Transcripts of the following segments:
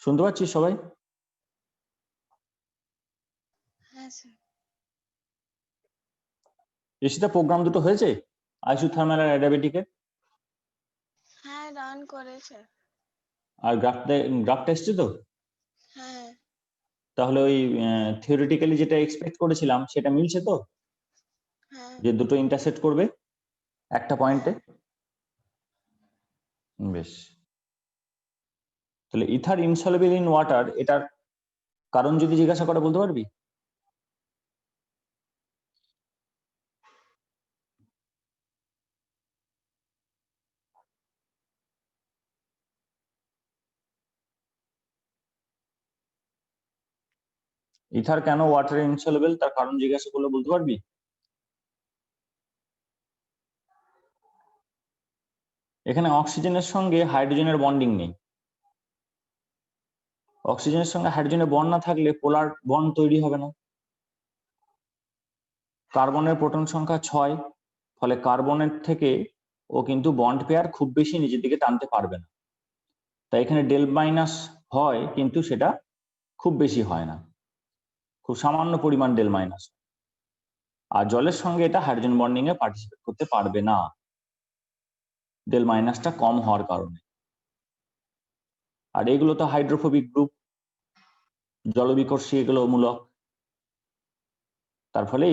শুনতে পাচ্ছিস সবাই? হ্যাঁ স্যার। ঋষিতা প্রোগ্রাম দুটো হয়েছে আইসোথার্মাল আর অ্যাডিয়াবেটিকের? হ্যাঁ রান করেছে। আর গ্রাফটা এসছে তো? হ্যাঁ তাহলে ওই থিওরিটিক্যালি যেটা এক্সপেক্ট করেছিলাম সেটা মিলছে তো, হ্যাঁ যে দুটো ইন্টারসেক্ট করবে একটা পয়েন্টে? বেশ, তাহলে ইথার ইনসলুবল ইন ওয়াটার, এটার কারণ যদি জিজ্ঞাসা করে বলতে পারবি? ইথার কেন ওয়াটার ইনসলুবল তার কারণ জিজ্ঞাসা করলে বলতে পারবি? এখানে অক্সিজেনের সঙ্গে হাইড্রোজেনের বন্ডিং নেই। অক্সিজেনের সঙ্গে হাইড্রোজেনের বন্ড না থাকলে পোলার বন্ড তৈরি হবে না। কার্বনের প্রোটন সংখ্যা 6, ফলে কার্বনের থেকে ও কিন্তু বন্ড পেয়ার খুব বেশি নিজের দিকে টানতে পারবে না। তাই এখানে ডেল মাইনাস হয়, কিন্তু সেটা খুব বেশি হয় না, খুব সামান্য পরিমাণ ডেল মাইনাস। আর জলের সঙ্গে এটা হাইড্রোজেন বন্ডিং এ পার্টিসিপেট করতে পারবে না, ডেল মাইনাসটা কম হওয়ার কারণে। আর এগুলো তো হাইড্রোফোবিক গ্রুপ, জলবিকর্ষী এগুলো মূলক। তার ফলে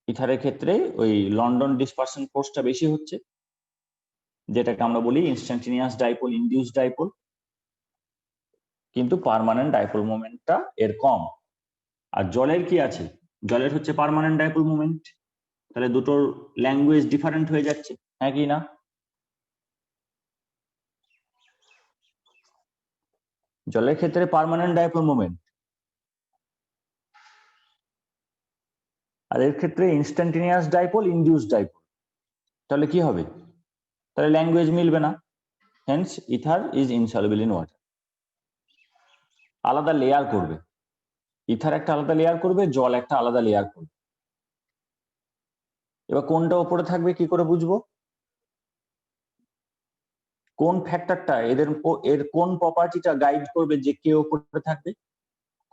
ইথারের ক্ষেত্রে ওই লন্ডন ডিসপারশন ফোর্সটা বেশি হচ্ছে, যেটাকে আমরা বলি ইনস্ট্যান্টিনিয়াস ডাইপোল ইনডিউস ডাইপোল, কিন্তু পার্মানেন্ট ডাইপোল মোমেন্টটা এর কম। আর জলের কি আছে? জলের হচ্ছে পার্মানেন্ট ডাইপোল মোমেন্ট। তাহলে দুটোর ল্যাঙ্গুয়েজ ডিফারেন্ট হয়ে যাচ্ছে, হ্যাঁ কি না? জলের ক্ষেত্রে পার্মানেন্ট ডাইপোল মোমেন্ট, আর এর ক্ষেত্রে ইনস্ট্যান্টিনিয়াস ডাইপোল ইনডিউস ডাইপোল। তাহলে কি হবে? তাহলে ল্যাঙ্গুয়েজ মিলবে না। Hence ether is insoluble in water. আলাদা লেয়ার করবে, ইথার একটা আলাদা লেয়ার করবে, জল একটা আলাদা লেয়ার করবে। এবার কোনটা উপরে থাকবে কি করে বুঝবো? কোন ফ্যাক্টরটা এর কোন প্রপার্টিটা গাইড করবে যে কে উপরে থাকবে,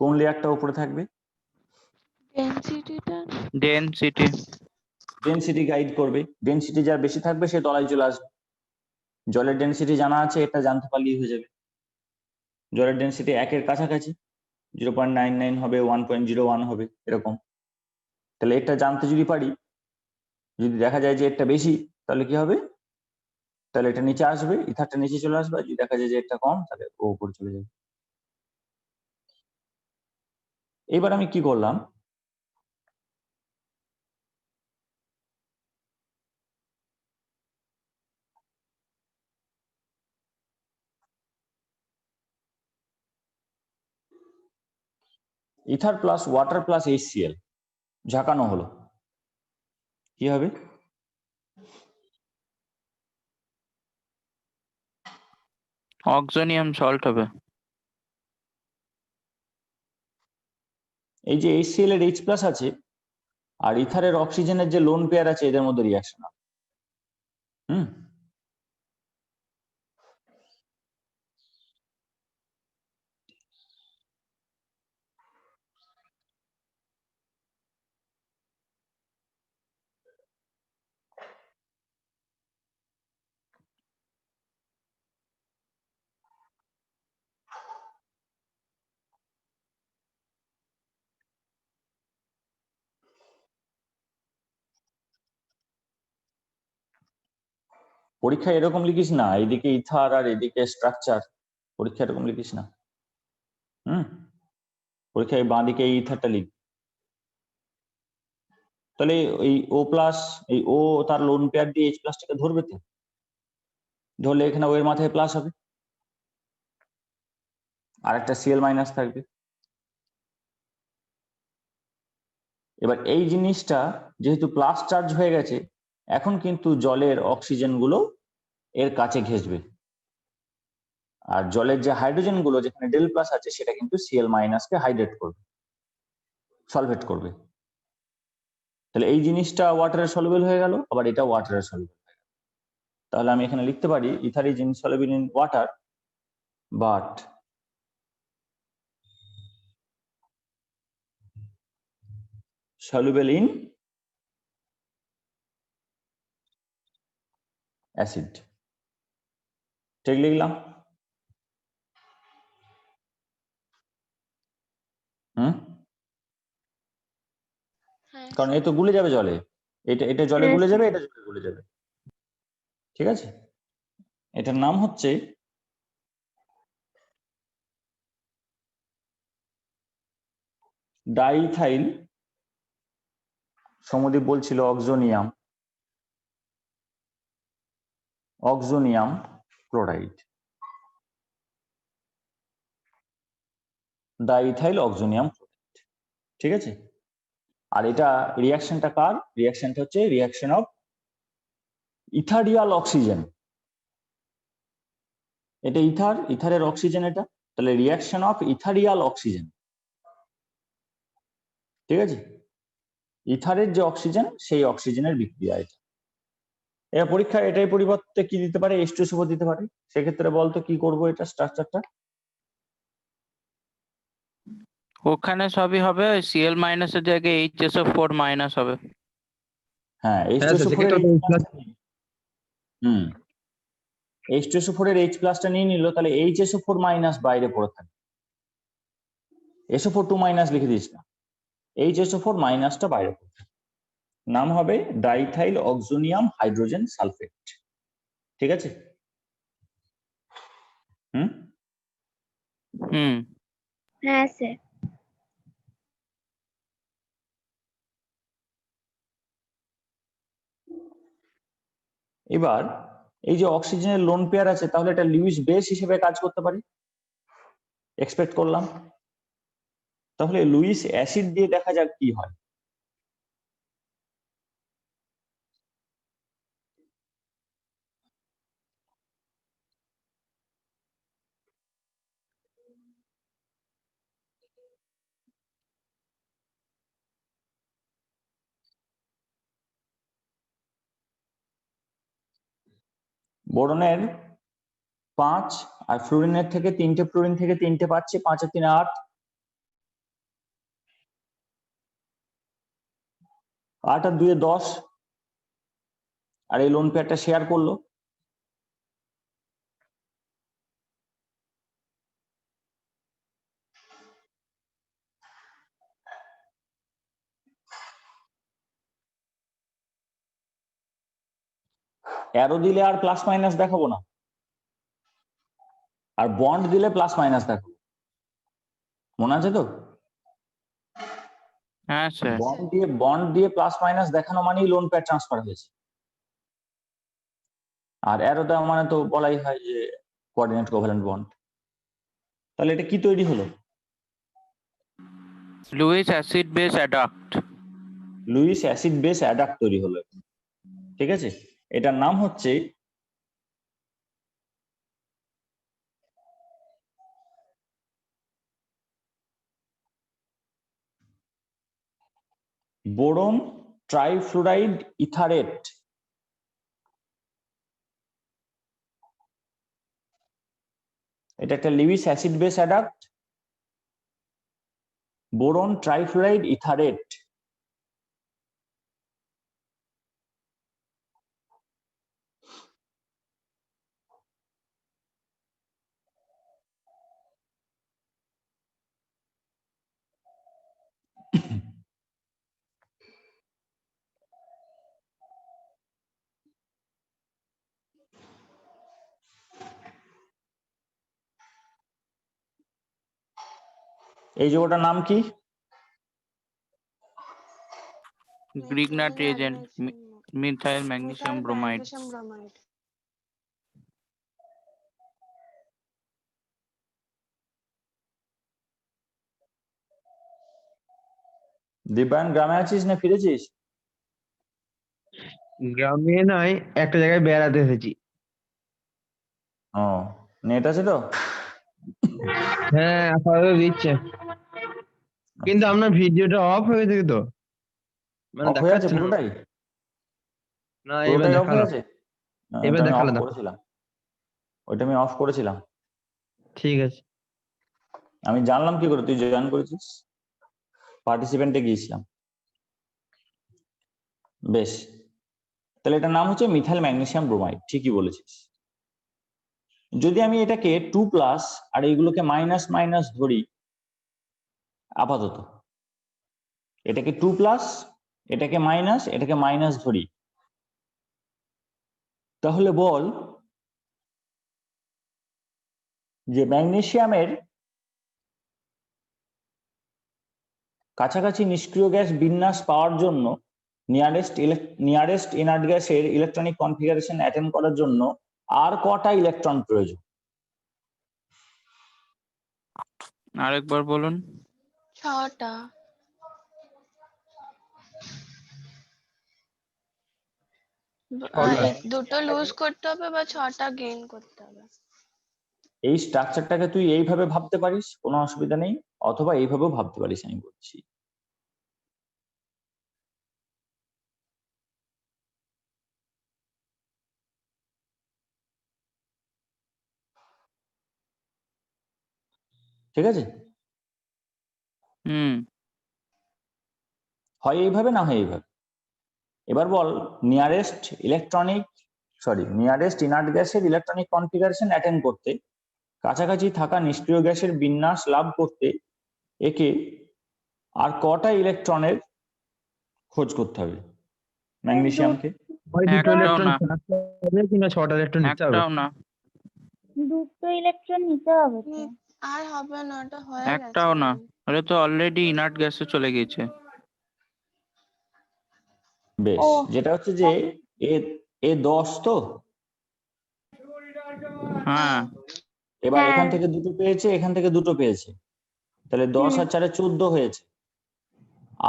কোন লেয়ারটা উপরে থাকবে? ডেনসিটি গাইড করবে। ডেনসিটি যার বেশি থাকবে সে তলায় চলে আসবে। জলের ডেনসিটি জানা আছে, এটা জানতে পারলেই হয়ে যাবে। জলের ডেনসিটি 1-এর কাছাকাছি, 0.99 হবে, 1.01 হবে, এরকম। তাহলে এটা জানতে যদি পারি, যদি দেখা যায় যে এটা বেশি, তাহলে কি হবে? তাহলে এটা নিচে আসবে, ইথারটা নিচে চলে আসবে। যদি দেখা যায় যে এটা কম, তাহলে ও উপরে চলে যাবে। এবার আমি কি করলাম, ether plus water plus HCl ঝাঁকানো হলো, কি হবে? অক্সোনিয়াম সল্ট হবে। এই যে HCl এর H+ আছে আর ইথারের অক্সিজেনের যে লোন পেয়ার আছে, এদের মধ্যে রিয়াকশন হবে। পরীক্ষা এরকম লিখিস না, এদিকে ইথার আর এদিকে স্ট্রাকচার, পরীক্ষা এরকম লিখিস না। পরীক্ষায় বাঁ দিকে এই ইথারটা লিখ। তাহলে এই O+, এই ও তার লোন পেয়ার দিয়ে H+টাকে ধরবে তো, ধরলে এখানে ও এর মাথায় প্লাস হবে, আর একটা Cl- থাকবে। এবার এই জিনিসটা যেহেতু প্লাস চার্জ হয়ে গেছে, এখন কিন্তু জলের অক্সিজেন গুলো এর কাছে ঘেঁষবে, আর জলের যে হাইড্রোজেন গুলো যেখানে ডেল প্লাস আছে সেটা কিন্তু Cl- কে হাইড্রেট করবে, সলভেট করবে। তাহলে এই জিনিসটা ওয়াটারে সলুবল হয়ে গেল, আবার এটা ওয়াটারে সলুবল হয়ে গেল। তাহলে আমি এখানে লিখতে পারি ether is insoluble in water but soluble in acid ঠিক লিখলাম হুম হ্যাঁ কারণ স্যার এ তো গুলে যাবে জলে এটা জলে গুলে যাবে এটা জলে গুলে যাবে ঠিক আছে এটার নাম হচ্ছে ডাইথাইল সমদীপ বলছিল অক্সোনিয়াম ক্লোরাইড ডাইথাইল অক্সোনিয়াম ক্লোরাইড ঠিক আছে আর এটা রিঅ্যাকশনটা কার রিঅ্যাকশনটা হচ্ছে রিঅ্যাকশন অফ ইথারিয়াল অক্সিজেন এটা ইথারের অক্সিজেন এটা তাহলে রিঅ্যাকশন অফ ইথারিয়াল অক্সিজেন ঠিক আছে ইথারের যে অক্সিজেন সেই অক্সিজেনের বিক্রিয়া এটা এর পরীক্ষা এটাই পরিবর্তে কি দিতে পারে H2SO4 দিতে পারে সেক্ষেত্রে বলতো কি করব এটা স্ট্রাকচারটা ওখানে সবই হবে Cl মাইনাসের জায়গায় HSO4 মাইনাস হবে হ্যাঁ H2SO4 এর H প্লাসটা হুম H2SO4 এর H প্লাসটা নিয়ে নিল তাহলে HSO4 মাইনাস বাইরে পড়ে থাকে SO4 2 মাইনাস লিখে দিস না HSO4 মাইনাসটা বাইরে পড়ে থাকে নাম হবে ডাইথাইল অক্সোনিয়াম হাইড্রোজেন সালফেট ঠিক আছে হুম হুম হ্যাঁ স্যার এবার এই যে অক্সিজেনের লোন পেয়ার আছে তাহলে এটা লুইস বেস হিসেবে কাজ করতে পারে এক্সপেক্ট করলাম তাহলে লুইস অ্যাসিড দিয়ে দেখা যাক কি হয় বোরনের 5 আর ফ্লুরিনের থেকে 3টে ফ্লুরিন থেকে 3টে পাচ্ছি 5 আর 3 8 8 আর 2 10 আর এই লোন পেয়ারটা শেয়ার করলো অ্যারো দিলে আর প্লাস মাইনাস দেখাবো না আর বন্ড দিলে প্লাস মাইনাস দেখাবো মনে আছে তো হ্যাঁ স্যার বন্ড দিয়ে প্লাস মাইনাস দেখানো মানেই লোন পেয়ার ট্রান্সফার হয়েছে আর অ্যারো দেওয়া মানে তো বলাই হয় যে কোঅর্ডিনেট কোভ্যালেন্ট বন্ড তাহলে এটা কি তৈরি হলো Lewis acid base adduct Lewis acid base adduct তৈরি হলো ঠিক আছে এটার নাম হচ্ছে বোরন ট্রাইফ্লুরাইড ইথারেট এটা একটা Lewis acid base adduct boron trifluoride etherate এই যৌগটার নাম কি Grignard reagent methyl magnesium bromide magnesium bromide Dibyayan গ্রামে আছিস না ফিরেছিস গ্রামে নয় একটা জায়গায় বেড়াতে এসেছি ও নেট আছে তো হ্যাঁ আপাতত দিচ্ছে কিন্তু আপনার ভিডিওটা অফ হয়ে গেছে তো মানে অফ হয়ে আছে দেখাচ্ছে না পুরোটাই না এবার পুরোটাই অফ হয়ে দেখালো আছে এবার ওটা আমি দেখালো অফ দেখো করেছিলাম ওইটা আমি অফ করেছিলাম ঠিক আছে। আমি জানলাম কি করে তুই জয়েন করেছিস? পার্টিসিপেন্টে গিয়েছিলাম। বেশ, তাহলে এটার নাম হচ্ছে মিথাইল ম্যাগনেসিয়াম ব্রোমাইড, ঠিকই বলেছিস। যদি আমি এটাকে 2+ আর এইগুলোকে মাইনাস মাইনাস ধরি আপাতত, এটাকে 2+, এটাকে মাইনাস, এটাকে মাইনাস ধরি, তাহলে বল যে ম্যাগনেসিয়ামের কাছাকাছি নিষ্ক্রিয় গ্যাস বিন্যাস পাওয়ার জন্য নিয়ারেস্ট ইনার্ট গ্যাসের ইলেকট্রনিক কনফিগারেশন অ্যাটেন্ড করার জন্য আর কটা ইলেকট্রন প্রয়োজন? আরেকবার বলুন। 6টা। ছটা। দুটো লুজ করতে হবে বা 6টা গেইন করতে হবে? এই স্ট্রাকচারটাকে তুই এইভাবে ভাবতে পারিস, কোনো অসুবিধা নেই, অথবা এইভাবেও ভাবতে পারিস, আমি বলছি। ঠিক আছে, হুম। হয় এইভাবে না হয় এইভাবে। এবার বল নিয়ারেস্ট ইনার্ট গ্যাসের ইলেকট্রনিক কনফিগারেশন অ্যাটেন্ড করতে, কাছাকাছি থাকা নিষ্ক্রিয় গ্যাসের বিন্যাস লাভ করতে একে আর কটা ইলেকট্রনের খোঁজ করতে হবে ম্যাগনেসিয়ামকে? হয় দুটো একটাও ইলেকট্রন না। ছাড়তে হবে কিংবা 6টা ইলেকট্রন নিতে হবে। একটাও না। দুটো ইলেকট্রন নিতে হবে তো। আর হবে না, ওটা হয়ে গেছে একটাও না, already। ওটা তো অলরেডি ইনার্ট গ্যাসে চলে গেছে। বেশ, ও যেটা হচ্ছে যে এ এ 10 তো, হ্যাঁ। এবার হ্যাঁ। এখান থেকে দুটো পেয়েছে, এখান থেকে দুটো পেয়েছে, তাহলে 10 আর 4 14 হয়েছে।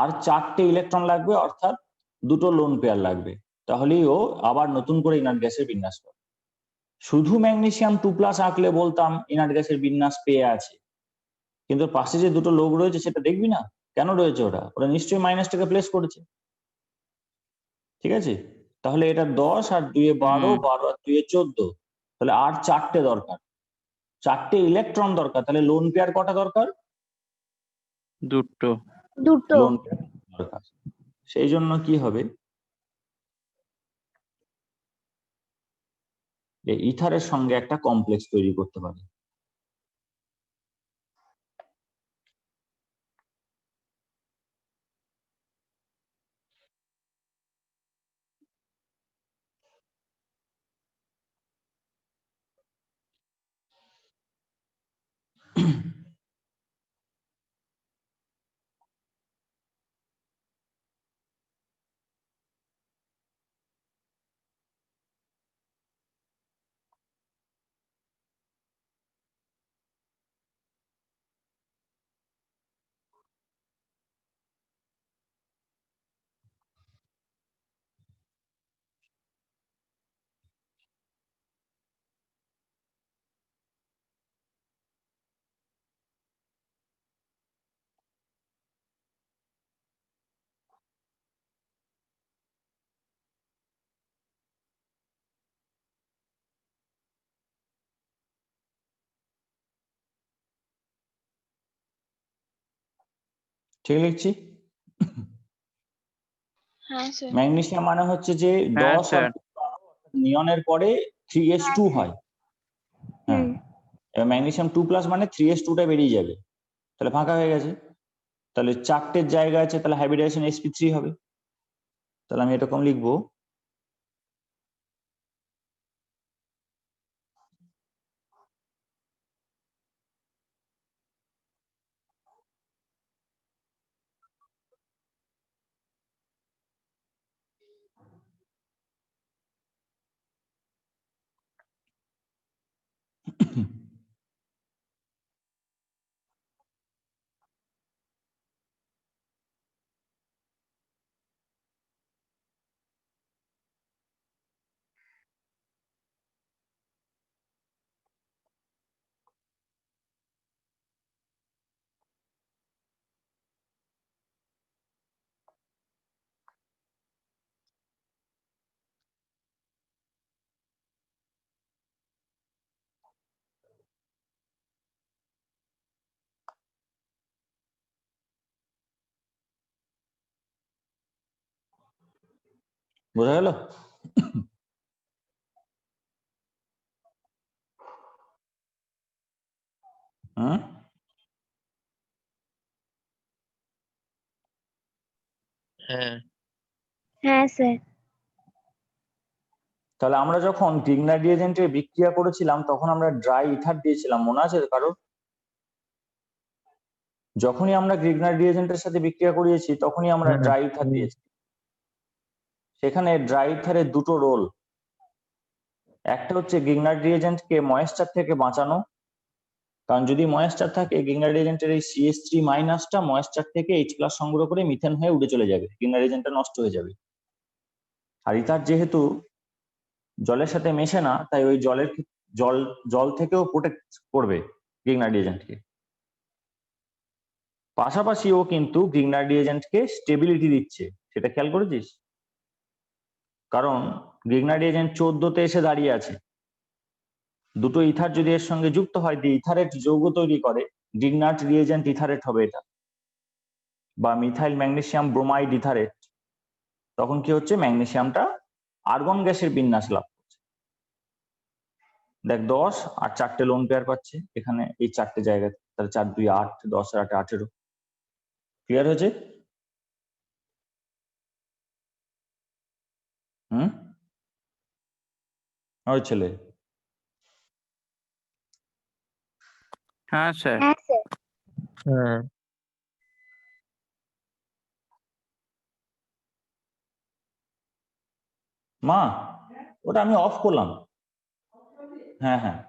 আর 4টে ইলেকট্রন লাগবে, অর্থাৎ দুটো লোন পেয়ার লাগবে, তাহলেই ও আবার নতুন করে ইনার্ট গ্যাসের বিন্যাস পাবে। শুধু ম্যাগনেসিয়াম 2+ আঁকলে বলতাম ইনার্ট গ্যাসের বিন্যাস পেয়ে আছে, কিন্তু পাশে যে দুটো লোক রয়েছে সেটা দেখবি না কেন রয়েছে? ওরা ওরা নিশ্চয়ই মাইনাসটাকে প্লেস করেছে। ঠিক আছে, তাহলে এটা 10 আর 2 12, 12 আর 2 14, তাহলে আর 4টে দরকার, 4টে ইলেকট্রন দরকার। তাহলে লোন পেয়ার কটা দরকার? দুটো। দুটো। লোন পেয়ার দরকার। সেই জন্য কি হবে, যে ইথারের সঙ্গে একটা কমপ্লেক্স তৈরি করতে পারে। ঠিক লিখছি? হ্যাঁ স্যার। ম্যাগনেসিয়াম মানে হচ্ছে যে হ্যাঁ 10 আর স্যার। নিয়নের পরে 3s2 হয়। হ্যাঁ, এবার ম্যাগনেসিয়াম 2+ মানে 3s2টা বেরিয়ে যাবে, তাহলে ফাঁকা হয়ে গেছে। তাহলে 4টের জায়গা আছে, তাহলে হাইব্রিডাইজেশন sp3 হবে। তাহলে আমি এরকম লিখবো, বোঝা গেল? হুম? হ্যাঁ হ্যাঁ স্যার। তাহলে আমরা যখন গ্রিগনার রিয়েজেন্টে বিক্রিয়া করেছিলাম তখন আমরা ড্রাই ইথার দিয়েছিলাম, মনে আছে কারোর? যখনই আমরা গ্রিগনার রিয়েজেন্টের সাথে বিক্রিয়া করিয়েছি তখনই আমরা হ্যাঁ, ড্রাই ইথার দিয়েছি। সেখানে ড্রাই ইথারের দুটো রোল, একটা হচ্ছে গ্রিগনার রিয়েজেন্টকে ময়েশ্চার থেকে বাঁচানো, কারণ যদি ময়েশ্চার থাকে গ্রিগনার রিয়েজেন্টের এই CH3 মাইনাসটা ময়েশ্চার থেকে H+ সংগ্রহ করে মিথেন হয়ে উড়ে চলে যাবে, গ্রিগনার রিয়েজেন্টটা নষ্ট হয়ে যাবে। আর ইথার যেহেতু জলের সাথে মেশে না, তাই ওই জল থেকেও প্রোটেক্ট করবে গ্রিগনার রিয়েজেন্টকে। পাশাপাশি ও কিন্তু গ্রিগনার রিয়েজেন্টকে স্টেবিলিটি দিচ্ছে, সেটা খেয়াল করেছিস? কারণ গ্রিগনার রিয়েজেন্ট 14তে এসে দাঁড়িয়ে আছে, দুটো ইথার যদি এর সঙ্গে যুক্ত হয় দিয়ে ইথারেট যৌগ তৈরি করে, গ্রিগনার রিয়েজেন্ট ইথারেট হবে এটা, বা মিথাইল ম্যাগনেসিয়াম ব্রোমাইড ইথারেট। তখন কি হচ্ছে, ম্যাগনেসিয়ামটা আর্গন গ্যাসের বিন্যাস লাভ করছে। দেখ 10 আর 4টে লোন পেয়ার পাচ্ছে এখানে এই 4টে জায়গায়, তাহলে 4 2 8, 10 আর 8 18। ক্লিয়ার হয়েছে? হুম? ওই ছেলে, হ্যাঁ স্যার। হ্যাঁ স্যার। হ্যাঁ মা ওটা আমি অফ করলাম। হ্যাঁ হ্যাঁ,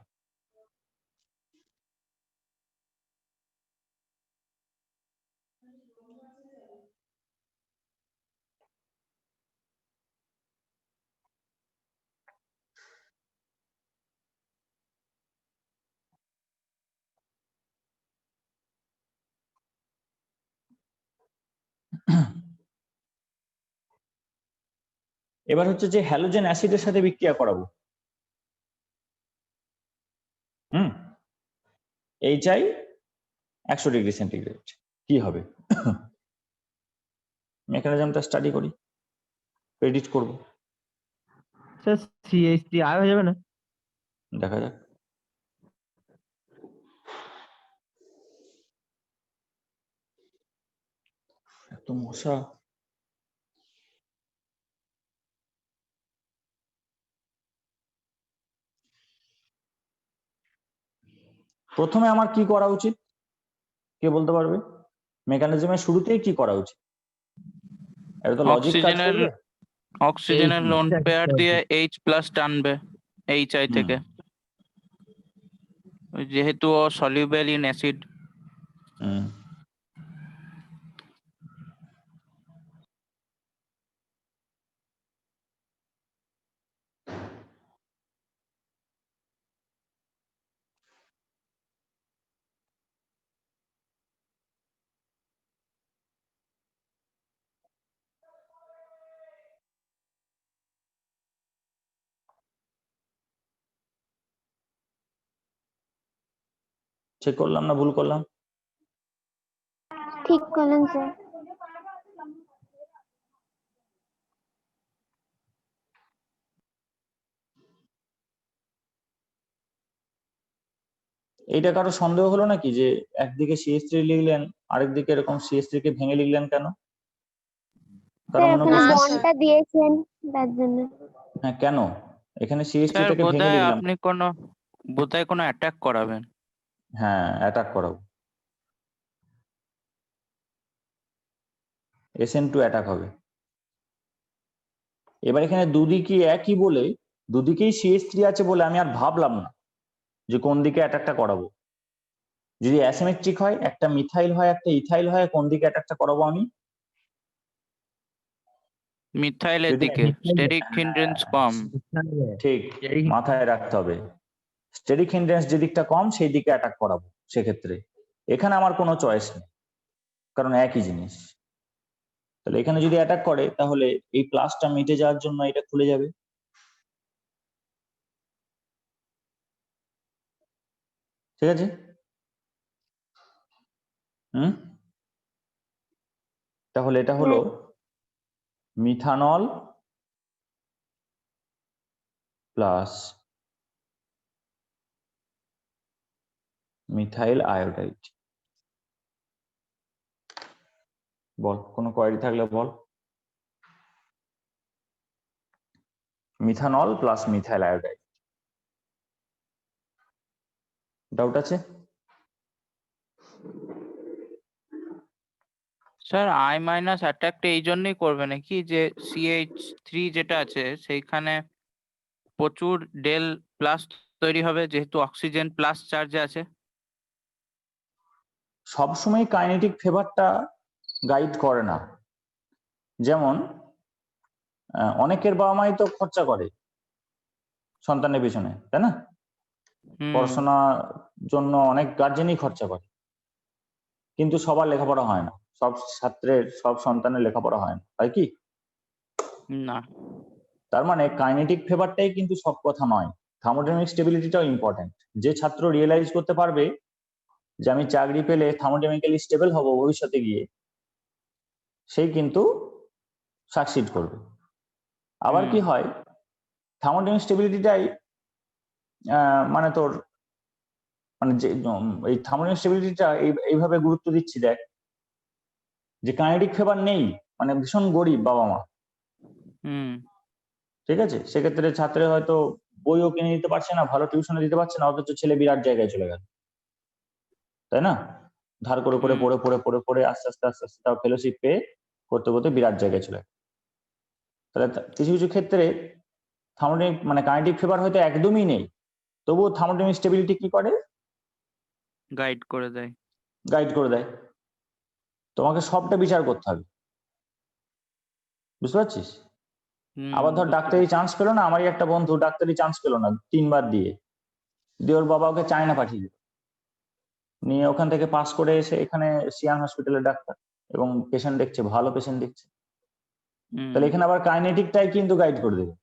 এবার হচ্ছে যে হ্যালোজেন অ্যাসিডের সাথে বিক্রিয়া করাবো। হুম, HI 100 ডিগ্রি সেন্টিগ্রেড, কি হবে? মেকানিজমটা স্টাডি করি, প্রেডিক্ট করব, স্যার CH3 আর হয়ে যাবে না? দেখা যাক। এত মশা। প্রথমে আমার কি করা উচিত, কে বলতে পারবে? মেকানিজমের শুরুতেই কি করা উচিত? এটা তো লজিক কাজ অক্সিজেনের করবে। অক্সিজেনের লোন পেয়ার দিয়ে H+ টানবে HI হুম, থেকে, যেহেতু ও সলিউবেল ইন অ্যাসিড। হুম। ঠিক করলাম না ভুল করলাম? ঠিক করলেন স্যার। এইটা কারো সন্দেহ হলো নাকি যে একদিকে CH3 লিখলেন আরেকদিকে এরকম CH3 কে ভেঙে লিখলেন কেন? কারো স্যার মনে ওখানে প্রশ্ন? না, বন্ডটা দিয়েছেন তার জন্য। হ্যাঁ, কেন এখানে CH3 স্যার টাকে ভেঙে বোধহয় লিখলাম? আপনি বোধহয় কোনো অ্যাটাক করাবেন। হ্যাঁ, অ্যাটাক করাবো, SN2 অ্যাটাক হবে। এবার এখানে দুদিকে একই বলে, দুদিকেই CH3 আছে বলে আমি আর ভাবলাম না যে কোন দিকে অ্যাটাকটা করাবো। যদি অ্যাসিমেট্রিক হয়, একটা মিথাইল হয় একটা ইথাইল হয়, কোন দিকে অ্যাটাকটা করাবো আমি? মিথাইলের যদি দিকে, স্টেরিক হিন্ড্রেন্স কম। ঠিক মাথায় রাখতে হবে, স্টেরিক হিন্ড্রেন্স যেদিকটা কম সেই দিকে অ্যাটাক করাবো। সেক্ষেত্রে এখানে আমার কোনো চয়েস নেই, কারণ একই জিনিস। তাহলে এখানে যদি অ্যাটাক করে তাহলে এই প্লাসটা মিটে যাওয়ার জন্য এটা খুলে যাবে। ঠিক আছে? হুম, তাহলে এটা হলো মিথানল প্লাস মিথাইল আয়োডাইড। বল, কোনো কোয়ারি থাকলে বল। Methanol plus methyl iodide. Doubt আছে? স্যার আই মাইনাস অ্যাটাকটা এই জন্যই করবে নাকি যে CH3 যেটা আছে সেইখানে প্রচুর ডেল প্লাস তৈরি হবে যেহেতু অক্সিজেন প্লাস চার্জে আছে। সবসময় কাইনেটিক ফেভারটা গাইড করে না। যেমন অনেকের বাবা মাই তো খরচা করে সন্তানের পিছনে, তাই না? হুম, পড়াশোনার জন্য অনেক গার্জেনই খরচা করে, কিন্তু সবার লেখাপড়া হয় না, সব ছাত্রের সব সন্তানের লেখাপড়া হয় না, তাই কি? না। তার মানে কাইনেটিক ফেভারটাই কিন্তু সব কথা নয়, থার্মোডাইনামিক স্টেবিলিটিটাও ইম্পর্টেন্ট। যে ছাত্র রিয়েলাইজ করতে পারবে যে আমি চাকরি পেলে থার্মোডাইনামিক্যালি স্টেবল হব ভবিষ্যতে গিয়ে, সেই কিন্তু সাকসিড করবে। আবার কি হয়, থার্মোডাইনামিক স্টেবিলিটিটাই মানে তোর মানে যে এই থার্মোডাইনামিক স্টেবিলিটিটা এইভাবে গুরুত্ব দিচ্ছি দেখ, যে কাইনেটিক ফেভার নেই মানে ভীষণ গরিব বাবা মা, ঠিক আছে, সেক্ষেত্রে ছাত্রে হয়তো বইও কিনে দিতে পারছে না, ভালো টিউশনে দিতে পারছে না, অথচ ছেলে বিরাট জায়গায় চলে গেল, তাই না? ধার করে করে পড়ে পড়ে পড়ে পড়ে আস্তে আস্তে আস্তে আস্তে তাও ফেলোশিপ পেয়ে করতে করতে বিরাট জায়গায় চলে গেল। তাহলে কিছু কিছু ক্ষেত্রে থার্মোডাইনামিক মানে কাইনেটিক ফেভার হয়তো একদমই নেই, তবুও থার্মোডাইনামিক স্টেবিলিটি কি করে? গাইড করে দেয়। গাইড করে দেয়। তোমাকে সবটা বিচার করতে হবে, বুঝতে পারছিস? আবার ধর ডাক্তারি চান্স পেলো না, আমারই একটা বন্ধু ডাক্তারি চান্স পেলো না 3 বার দিয়ে ওর বাবা ওকে চায়না পাঠিয়ে দিল, নিয়ে ওখান থেকে পাস করে এসে এখানে সিয়ান হসপিটালের ডাক্তার এবং পেশেন্ট দেখছে, ভালো পেশেন্ট দেখছে। তাহলে এখানে আবার কাইনেটিকটাই কিন্তু গাইড করে দেবে,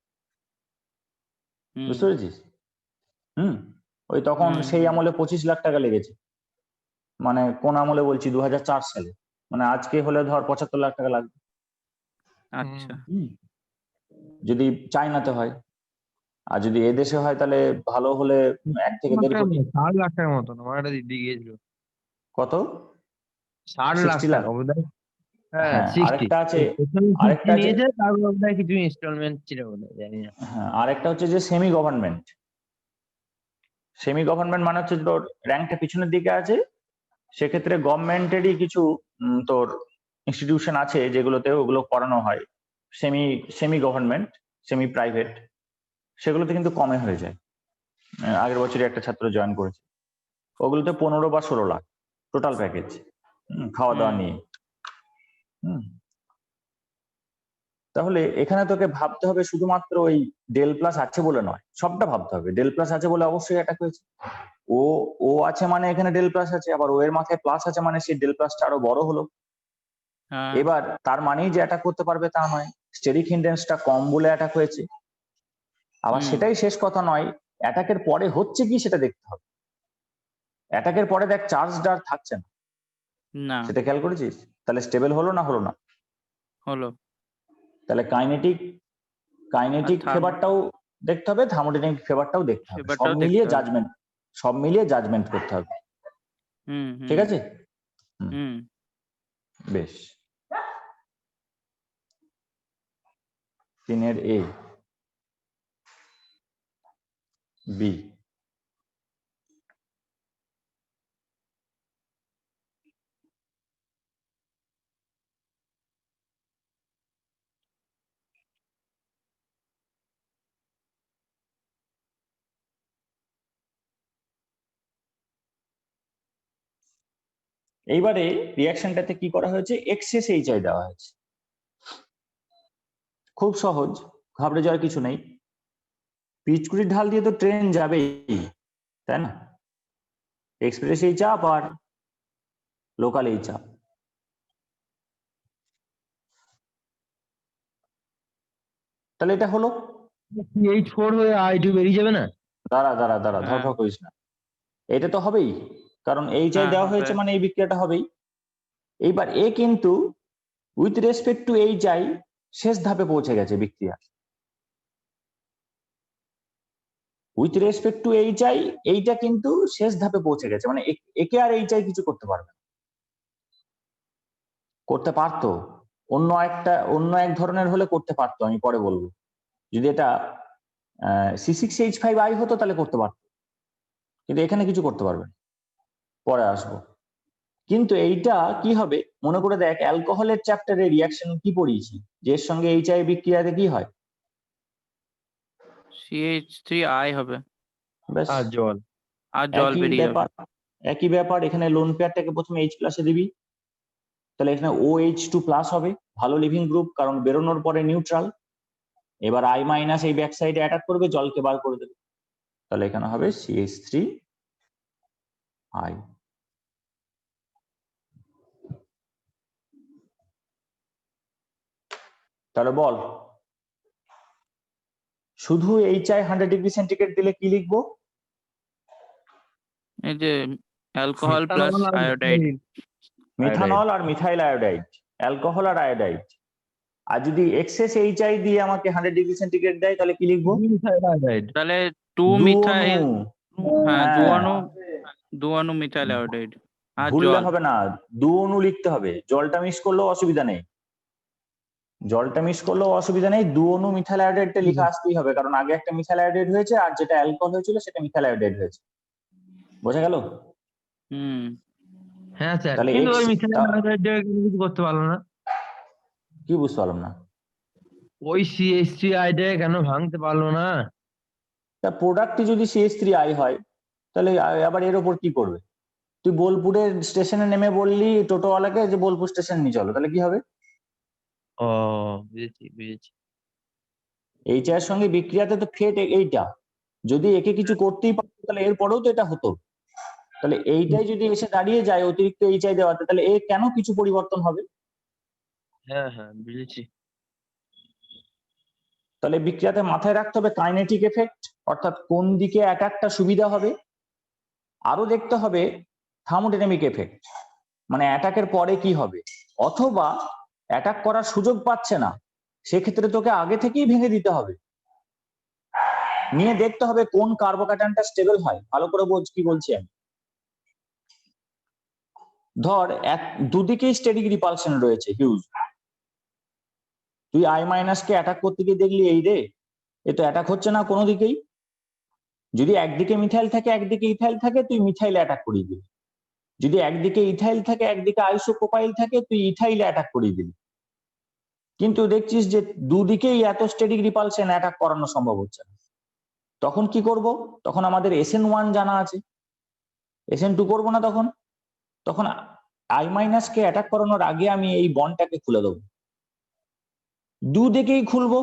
বুঝতে পেরেছিস? ওই তখন সেই আমলে 25 লাখ টাকা লেগেছে, মানে কোন আমলে বলছি 2004 সালে, মানে আজকে হলে ধর 75 লাখ টাকা লাগবে। আচ্ছা। যদি চাইনাতে হয়, আর যদি এদেশে হয় তাহলে ভালো হলে 1 থেকে 1.5 কোটি। 60 লাখ টাকার মতন আমার একটা দিদি গিয়েছিল। কত? 60 লাখ 60 লাখ। টাকা বোধহয়। হ্যাঁ, হ্যাঁ, 60 আরেকটা আছে, প্রথমে 60 আরেকটা আছে, নিয়েছে, তারপর বোধহয় কিছু ইনস্টলমেন্ট ছিল বোধহয়, জানি না। হ্যাঁ, আরেকটা হচ্ছে যে সেমি গভর্নমেন্ট। সেমি গভর্নমেন্ট মানে হচ্ছে তোর র্যাঙ্কটা পিছনের দিকে আছে, সেক্ষেত্রে গভর্নমেন্টেরই কিছু তোর ইনস্টিটিউশন আছে যেগুলোতে ওগুলো করানো হয়, semi semi government semi private, সেগুলোতে কিন্তু কমে হয়ে যায়। আগের বছরই একটা ছাত্র জয়েন করেছে, ওগুলোতে 15 বা 16 লাখ টোটাল প্যাকেজ, খাওয়া দাওয়া নিয়ে। তাহলে এখানে তোকে ভাবতে হবে শুধুমাত্র ওই ডেল প্লাস আছে বলে নয়, সবটা ভাবতে হবে। ডেল প্লাস আছে বলে অবশ্যই অ্যাটাক হয়েছে, ও ও আছে মানে এখানে ডেল প্লাস আছে, আবার ও এর মাথায় প্লাস আছে মানে সেই ডেল প্লাসটা আরো বড় হলো। এবার তার মানেই যে অ্যাটাক করতে পারবে তা নয়, স্টেরিক হিন্ডেন্সটা কম বলে অ্যাটাক হয়েছে। আবার সেটাই শেষ কথা নয়, অ্যাটাকের পরে হচ্ছে কি সেটা দেখতে হবে। অ্যাটাকের পরে দেখ চার্জটা আর থাকছে না, সেটা খেয়াল করেছিস? তাহলে স্টেবল হলো না হলো না? হলো। তাহলে কাইনেটিক ফেভারটাও দেখতে হবে, থার্মোডাইনামিক ফেভারটাও দেখতে হবে, সব মিলিয়ে জাজমেন্ট করতে হবে। ঠিক আছে? বেশ, 3 এর A B এইবারে রিয়াকশনটাতে কি করা হয়েছে, এক্সেস এইচআই দেওয়া হয়েছে। খুব সহজ, ঘাবড়ে যাওয়ার কিছু নেই। পিচকুড়ির ঢাল দিয়ে তো ট্রেন যাবেই, তাই না? এক্সপ্রেস এই চাপ আর লোকাল এই চাপ। তাহলে এটা হলো CH4 হয়ে I2 বেরিয়ে যাবে না? দাঁড়া ধর করিস না, এটা তো হবেই, কারণ এইচআই দেওয়া হয়েছে মানে এই বিক্রিয়াটা হবেই। এইবার এ কিন্তু উইথ রেসপেক্ট টু এইচআই শেষ ধাপে পৌঁছে গেছে বিক্রিয়া। উইথ রেসপেক্ট টু এইচআই, এইটা কিন্তু শেষ ধাপে পৌঁছে গেছে, মানে একে আর এইচআই কিছু করতে পারবে না। করতে পারতো, অন্য এক ধরনের হলে করতে পারতো, আমি পরে বলবো। যদি এটা C6H5I হতো তাহলে করতে পারতো, কিন্তু এখানে কিছু করতে পারবে না, পরে আসবো। কিন্তু এইটা কি হবে মনে করে দেখ, অ্যালকোহলের চ্যাপ্টারে রিয়াকশন কি পড়িয়েছি, যে এর সঙ্গে এইচআই বিক্রিয়াতে কি হয়, CH3I হবে ব্যাস আর জল। আর জল বেরিয়ে যাবে। একই ব্যাপার, এখানে লোন পেয়ারটাকে প্রথমে H প্লাসে দিবি, তাহলে এখানে OH2 প্লাস হবে, ভালো লিভিং গ্রুপ, কারণ বেরোনোর পরে নিউট্রাল। এবার I মাইনাস এই ব্যাক সাইডে অ্যাটাক করবে, জলকে বার করে দেবে, তাহলে এখানে হবে CH3I। তাহলে বল, শুধু HI 100 ডিগ্রি সেন্টিগ্রেড দিলে কি লিখবো? এই যে অ্যালকোহল প্লাস মিথানল আর আয়োডাইড। মিথানল আর মিথাইল আয়োডাইড, অ্যালকোহল আর আয়োডাইড। আর যদি এক্সেস HI দিয়ে আমাকে 100 ডিগ্রি সেন্টিগ্রেড দেয় তাহলে কি লিখবো? Methyl iodide. তাহলে দুঅণু। মিথাইল, হ্যাঁ হ্যাঁ, দুঅণু মিথাইল আয়োডাইড আর ভুললে জল। হবে না, দুঅণু লিখতে হবে, জলটা মিস করলেও অসুবিধা নেই, দুঅণু মিথাইল আয়োডাইডটা লিখে আসতেই হবে, কারণ আগে একটা মিথাইল আয়োডাইড হয়েছে আর যেটা অ্যালকোহল হয়েছিল সেটা মিথাইল আয়োডাইড হয়েছে। বোঝা গেল? হুম। হ্যাঁ স্যার, তাহলে কিন্তু ওই X মিথাইল আয়োডাইড কিছু করতে পারলো না। কি বুঝতে পারলাম না? ওই CH3I কেন ভাঙতে পারলো না? তা প্রোডাক্টটি যদি CH3I হয় তাহলে আবার এর ওপর কি করবে? তুই বোলপুরের স্টেশনে নেমে বললি টোটোওয়ালাকে যে বোলপুর স্টেশন নিয়ে চলো, তাহলে কি হবে? ও, বুঝেছি। এইচ এর সঙ্গে বিক্রিয়াতে তো ফেট এইটা, যদি একে কিছু করতেই পারতো তাহলে এর পরেও তো এটা হতো, তাহলে এইটাই যদি এসে দাঁড়িয়ে যায় অতিরিক্ত HI দেওয়াতে, তাহলে এ কেন কিছু পরিবর্তন হবে? হ্যাঁ বুঝেছি। তাহলে বিক্রিয়াতে মাথায় রাখতে হবে কাইনেটিক এফেক্ট, অর্থাৎ কোন দিকে অ্যাটাকটা সুবিধা হবে। আরো দেখতে হবে থার্মোডাইনামিক এফেক্ট, মানে অ্যাটাকের পরে কি হবে, অথবা অ্যাটাক করার সুযোগ পাচ্ছে না, সেক্ষেত্রে তোকে আগে থেকেই ভেঙে দিতে হবে, নিয়ে দেখতে হবে কোন কার্বোক্যাটায়নটা স্টেবল হয়। ভালো করে বোঝ কি বলছি আমি। ধর দুদিকেই স্টেডিক রিপালশন রয়েছে হিউজ, তুই I মাইনাস কে অ্যাটাক করতে গিয়ে দেখলি এই রে, এ তো অ্যাটাক হচ্ছে না কোনো দিকেই। যদি একদিকে মিথাইল থাকে একদিকে ইথাইল থাকে, তুই মিথাইলে অ্যাটাক করিয়ে দিবি। যদি একদিকে ইথাইল থাকে একদিকে আইসোপ্রোপাইল থাকে, তুই ইথাইলে অ্যাটাক করিয়ে দিবি। কিন্তু দেখছিস যে দুদিকেই এত স্টেডিক রিপালশন, অ্যাটাক করানো সম্ভব হচ্ছে না, তখন কি করব? তখন আমাদের SN1 জানা আছে, SN2 করবো না, তখন I মাইনাস কে অ্যাটাক করানোর আগে আমি এই বন্ডটাকে খুলে দেবো, দুদিকেই খুলবো।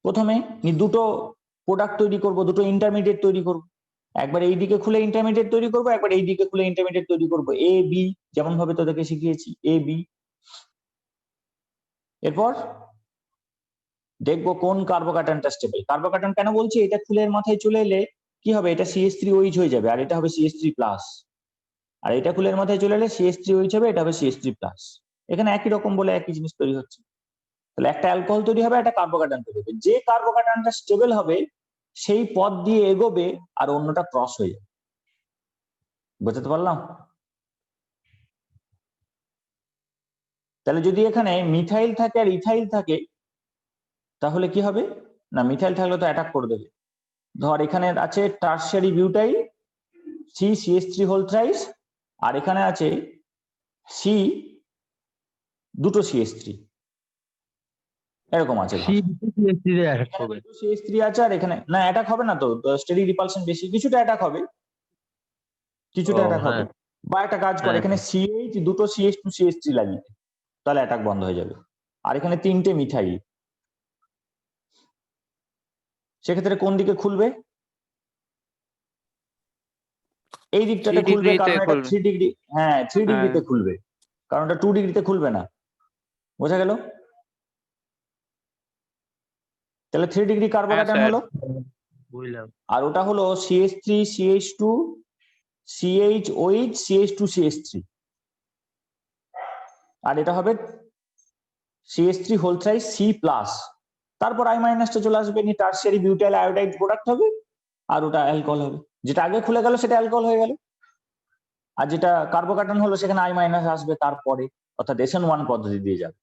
প্রথমে দুটো প্রোডাক্ট তৈরি করব, দুটো ইন্টারমিডিয়েট তৈরি করব, একবার এই দিকে খুলে ইন্টারমিডিয়েট তৈরি করব, একবার এই দিকে খুলে ইন্টারমিডিয়েট তৈরি করব, AB, যেমন ভাবে তোদেরকে শিখিয়েছি AB। এরপর দেখবো কোন কার্বোক্যাটায়নটা স্টেবল। কার্বোক্যাটায়ন কেন বলছি, এটা ফুলের মাথায় চলে এলে কি হবে, এটা CH3OH হয়ে যাবে আর এটা হবে CH3 প্লাস, আর এটা ফুলের মাথায় চলে এলে CH3OH হবে, এটা হবে CH3 প্লাস। এখানে একই রকম বলে একই জিনিস তৈরি হচ্ছে। তাহলে একটা অ্যালকোহল তৈরি হবে, একটা কার্বোক্যাটায়ন তৈরি হবে, যে কার্বোক্যাটায়নটা স্টেবল হবে সেই পথ দিয়ে এগোবে আর অন্যটা ক্রস হয়ে যাবে। বুঝতে পারলাম? তাহলে যদি এখানে মিথাইল থাকে আর ইথাইল থাকে তাহলে কি হবে না, মিথাইল থাকলে তো অ্যাটাক করে দেবে। ধর এখানে আছে tertiary butyl CH3 whole thrice, আর এখানে আছে দুটো CH3, এরকম আছে। CH3 আছে আর এখানে না, অ্যাটাক হবে না তো, স্টেডি রিপালশন বেশি, কিছুটা অ্যাটাক হবে, বা একটা কাজ করে এখানে দুটো CH2 CH3 লাগিয়ে, তাহলে অ্যাটাক বন্ধ হয়ে যাবে। আর এখানে তিনটে মিথাইল, সেক্ষেত্রে কোন দিকে খুলবে? এই দিকটাতে খুলবে, কারণ এটা 3 ডিগ্রি, হ্যাঁ 3 ডিগ্রিতে খুলবে, কারণ এটা 2 ডিগ্রিতে খুলবে না। বোঝা গেল? তাহলে 3 ডিগ্রি কার্বোক্যাটায়ন হলো, আর ওটা হলো CH3 CH2 CHOH CH2 CH3, আর এটা হবে CH3 whole thrice C plus. তারপর I মাইনাসটা চলে আসবে, নি টারশিয়ারি বিউটাইল আয়োডাইড প্রোডাক্ট হবে, আর ওটা অ্যালকোহল হবে। যেটা আগে খুলে গেল সেটা অ্যালকোহল হয়ে গেল, আর যেটা কার্বোক্যাটায়ন হলো সেখানে I মাইনাস আসবে তারপরে, অর্থাৎ SN1 পদ্ধতি দিয়ে যাবে।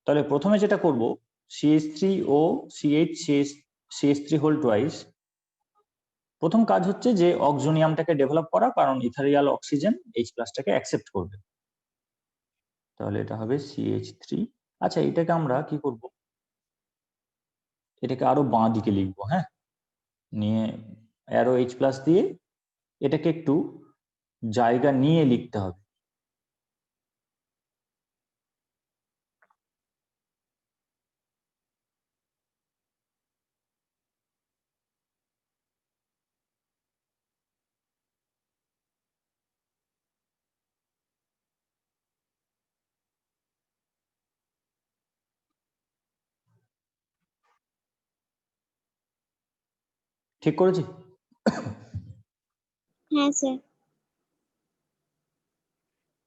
তাহলে প্রথমে যেটা করব, CH3O CH3 হোল টুয়াইস, প্রথম কাজ হচ্ছে যে অক্সোনিয়ামটাকে ডেভেলপ করা, কারণ ইথারিয়াল অক্সিজেন H+টাকে অ্যাকসেপ্ট করবে। তাহলে এটা হবে CH3। আচ্ছা, এটাকে আমরা কি করব, এটাকে আরো বাঁ দিকে লিখবো, হ্যাঁ, নিয়ে অ্যারো H+ দিয়ে এটাকে একটু জায়গা নিয়ে লিখতে হবে। ঠিক করেছি? হ্যাঁ স্যার।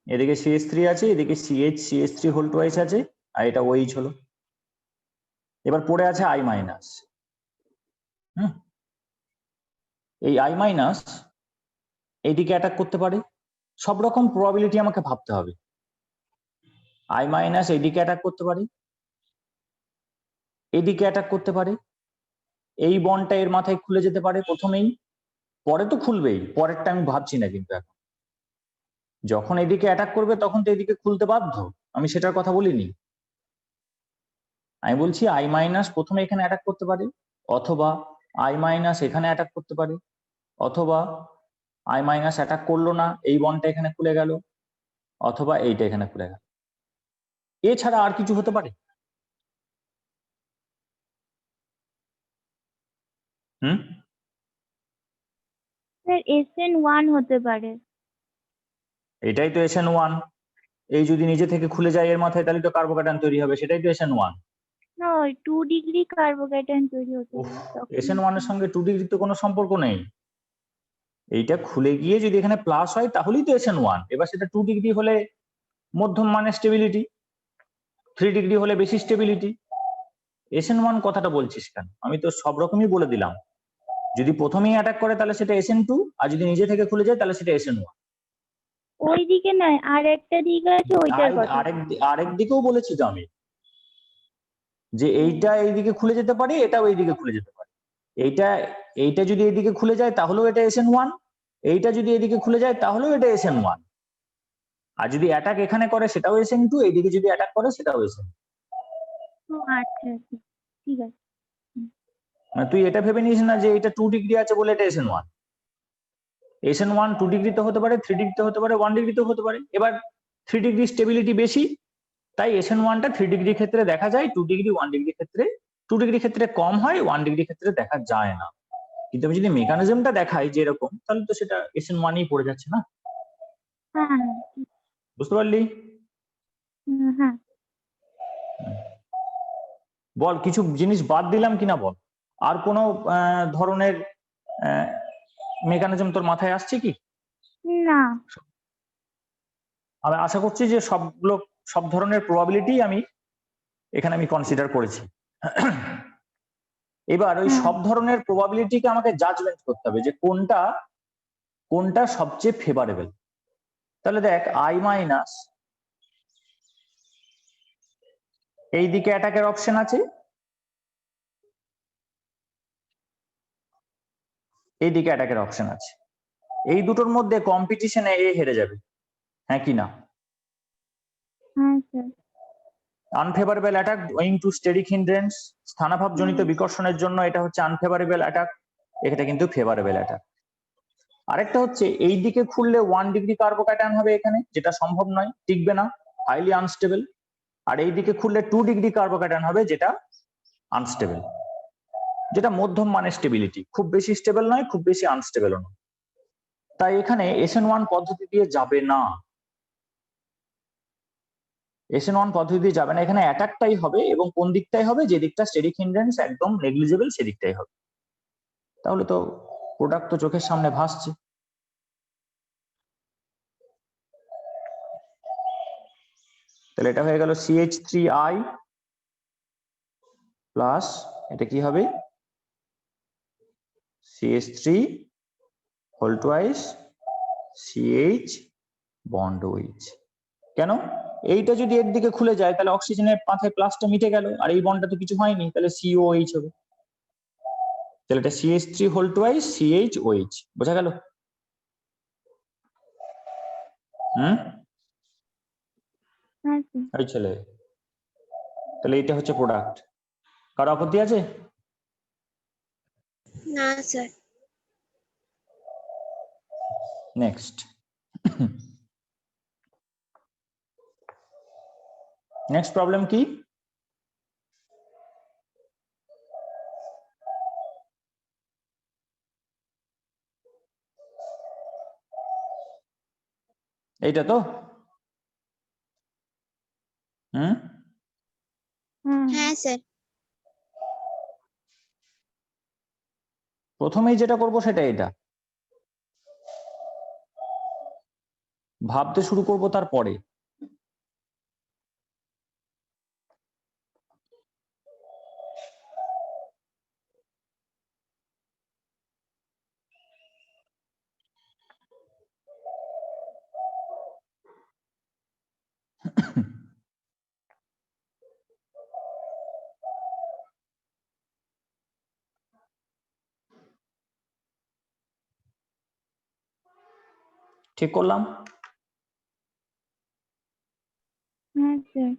এদিকে CH3 আছে, এদিকে CH3 হোল টুয়াইস আছে, আর এটা OH হলো। এবার পড়ে আছে I মাইনাস। এই I মাইনাস এইদিকে অ্যাটাক করতে পারে, সব রকম প্রবাবিলিটি আমাকে ভাবতে হবে। I মাইনাস এইদিকে অ্যাটাক করতে পারে, এইদিকে অ্যাটাক করতে পারে, এই বন্ডটা এর মাথায় খুলে যেতে পারে প্রথমেই, পরে তো খুলবেই, পরেরটা আমি ভাবছি না কিন্তু এখন। যখন এদিকে অ্যাটাক করবে তখন তো এদিকে খুলতে বাধ্য, আমি সেটার কথা বলিনি। আমি বলছি I মাইনাস প্রথমে এখানে অ্যাটাক করতে পারে, অথবা I মাইনাস এখানে অ্যাটাক করতে পারে, অথবা I মাইনাস অ্যাটাক করলো না, এই বন্ডটা এখানে খুলে গেল, অথবা এইটা এখানে খুলে গেল। এছাড়া আর কিছু হতে পারে? স্যার SN1 হতে পারে। এটাই তো SN1। এই যদি নিজে থেকে খুলে যায় এর মাথায়, তাহলে তো কার্বোক্যাটায়ন তৈরি হবে, সেটাই তো SN1। না, ওই 2 ডিগ্রি কার্বোক্যাটায়ন তৈরি হতে পারে তখন। SN1 এর সঙ্গে 2 ডিগ্রি তো কোনো সম্পর্ক নেই। এইটা খুলে গিয়ে যদি এখানে প্লাস হয় তাহলেই তো SN1। এবার সেটা 2 ডিগ্রি হলে মধ্যম মানের স্টেবিলিটি, 3 ডিগ্রি হলে বেশি স্টেবিলিটি। SN1 কথাটা বলছিস কেন? আমি তো সব রকমই বলে দিলাম। যদি প্রথমেই অ্যাটাক করে তাহলে সেটা SN2, আর যদি নিজে থেকে খুলে যায় তাহলে সেটা SN1। ওই দিকে নয়, আর একটা দিক আছে ওইটার কথা। আরেক দিকেও বলেছি তো আমি, যে এইটা এইদিকে খুলে যেতে পারে, এটাও এইদিকে খুলে যেতে পারে। এইটা যদি এইদিকে খুলে যায় তাহলেও এটা SN1, এইটা যদি এদিকে খুলে যায় তাহলেও এটা SN1। আর যদি অ্যাটাক এখানে করে সেটাও SN2, এইদিকে যদি অ্যাটাক করে সেটাও SN2। ও আচ্ছা আচ্ছা, ঠিক আছে। মানে তুই এটা ভেবে নিস না যে এটা 2 ডিগ্রি আছে বলে এটা SN1। SN1 2 ডিগ্রিতে হতে পারে, 3 ডিগ্রিতে হতে পারে, 1 ডিগ্রিতেও হতে পারে। এবার 3 ডিগ্রি স্টেবিলিটি বেশি, তাই SN1টা 3 ডিগ্রি ক্ষেত্রে দেখা যায়, 2 ডিগ্রি 1 ডিগ্রি ক্ষেত্রে, 2 ডিগ্রি ক্ষেত্রে কম হয়, 1 ডিগ্রি ক্ষেত্রে দেখা যায় না। কিন্তু আমি যদি মেকানিজমটা দেখাই যে এরকম, তাহলে তো সেটা SN1ই পড়ে যাচ্ছে না। হ্যাঁ হ্যাঁ বুঝতে পারলি? হ্যাঁ। বল, কিছু জিনিস বাদ দিলাম কিনা বল। আর কোনো ধরনের মেকানিজম তোর মাথায় আসছে কি? না। আমি আশা করছি যে সব ধরনের প্রবাবিলিটি আমি এখানে কনসিডার করেছি। এবার ওই সব ধরনের প্রবাবিলিটিকে আমাকে জাজমেন্ট করতে হবে যে কোনটা সবচেয়ে ফেভারেবল। তাহলে দেখ, I মাইনাস এইদিকে অ্যাটাকের অপশন আছে, এইদিকে অ্যাটাকের অপশন আছে। এই দুটোর মধ্যে কম্পিটিশনে এ হেরে যাবে, হ্যাঁ কি না? হ্যাঁ sir. Unfavourable attack owing to steric hindrance, স্থানাভাবজনিত বিকর্ষণের জন্য এটা হচ্ছে আনফেভারেবল অ্যাটাক, এটা কিন্তু ফেভারেবল অ্যাটাক। আরেকটা হচ্ছে এই দিকে খুললে 1 ডিগ্রি কার্বোক্যাটায়ন হবে এখানে, যেটা সম্ভব নয়, টিকবে না, হাইলি আনস্টেবল। আর এই দিকে খুললে 2 ডিগ্রি কার্বোক্যাটায়ন হবে, যেটা আনস্টেবল, যেটা মধ্যম মানের স্টেবিলিটি, খুব বেশি স্টেবল নয়, খুব বেশি আনস্টেবল নয়। তাই এখানে SN1 পদ্ধতি দিয়ে যাবে না, SN1 পদ্ধতি দিয়ে যাবে না। এখানে অ্যাটাকটাই হবে, এবং কোন দিকটাই হবে? যে দিকটা স্টেরিক হিন্ড্রেন্স একদম নেগলিজেবল সেদিকটাই হবে। তাহলে তো প্রোডাক্ট তো চোখের সামনে ভাসছে। তাহলে এটা হয়ে গেল CH3I প্লাস এটা কি হবে CH3 whole twice CH bond OH। কেন? এইটা যদি এর দিকে খুলে যায় তাহলে অক্সিজেনের মাথায় প্লাসটা মিটে গেল, আর এই বন্ডটা তো কিছু হয়নি, তাহলে COH হবে। তাহলে এটা CH3 হোল টুয়াইস CHOH। বোঝা গেল? হুম, হ্যাঁ স্যার। এই ছেলে, তাহলে এটা হচ্ছে প্রোডাক্ট। কারো আপত্তি আছে? না স্যার। নেক্সট নেক্সট প্রবলেম কি? এইটা তো হুম, হ্যাঁ স্যার। প্রথমেই যেটা করব সেটা এটা, ভাবতে শুরু করব তারপরে। ঠিক করলাম? হ্যাঁ স্যার।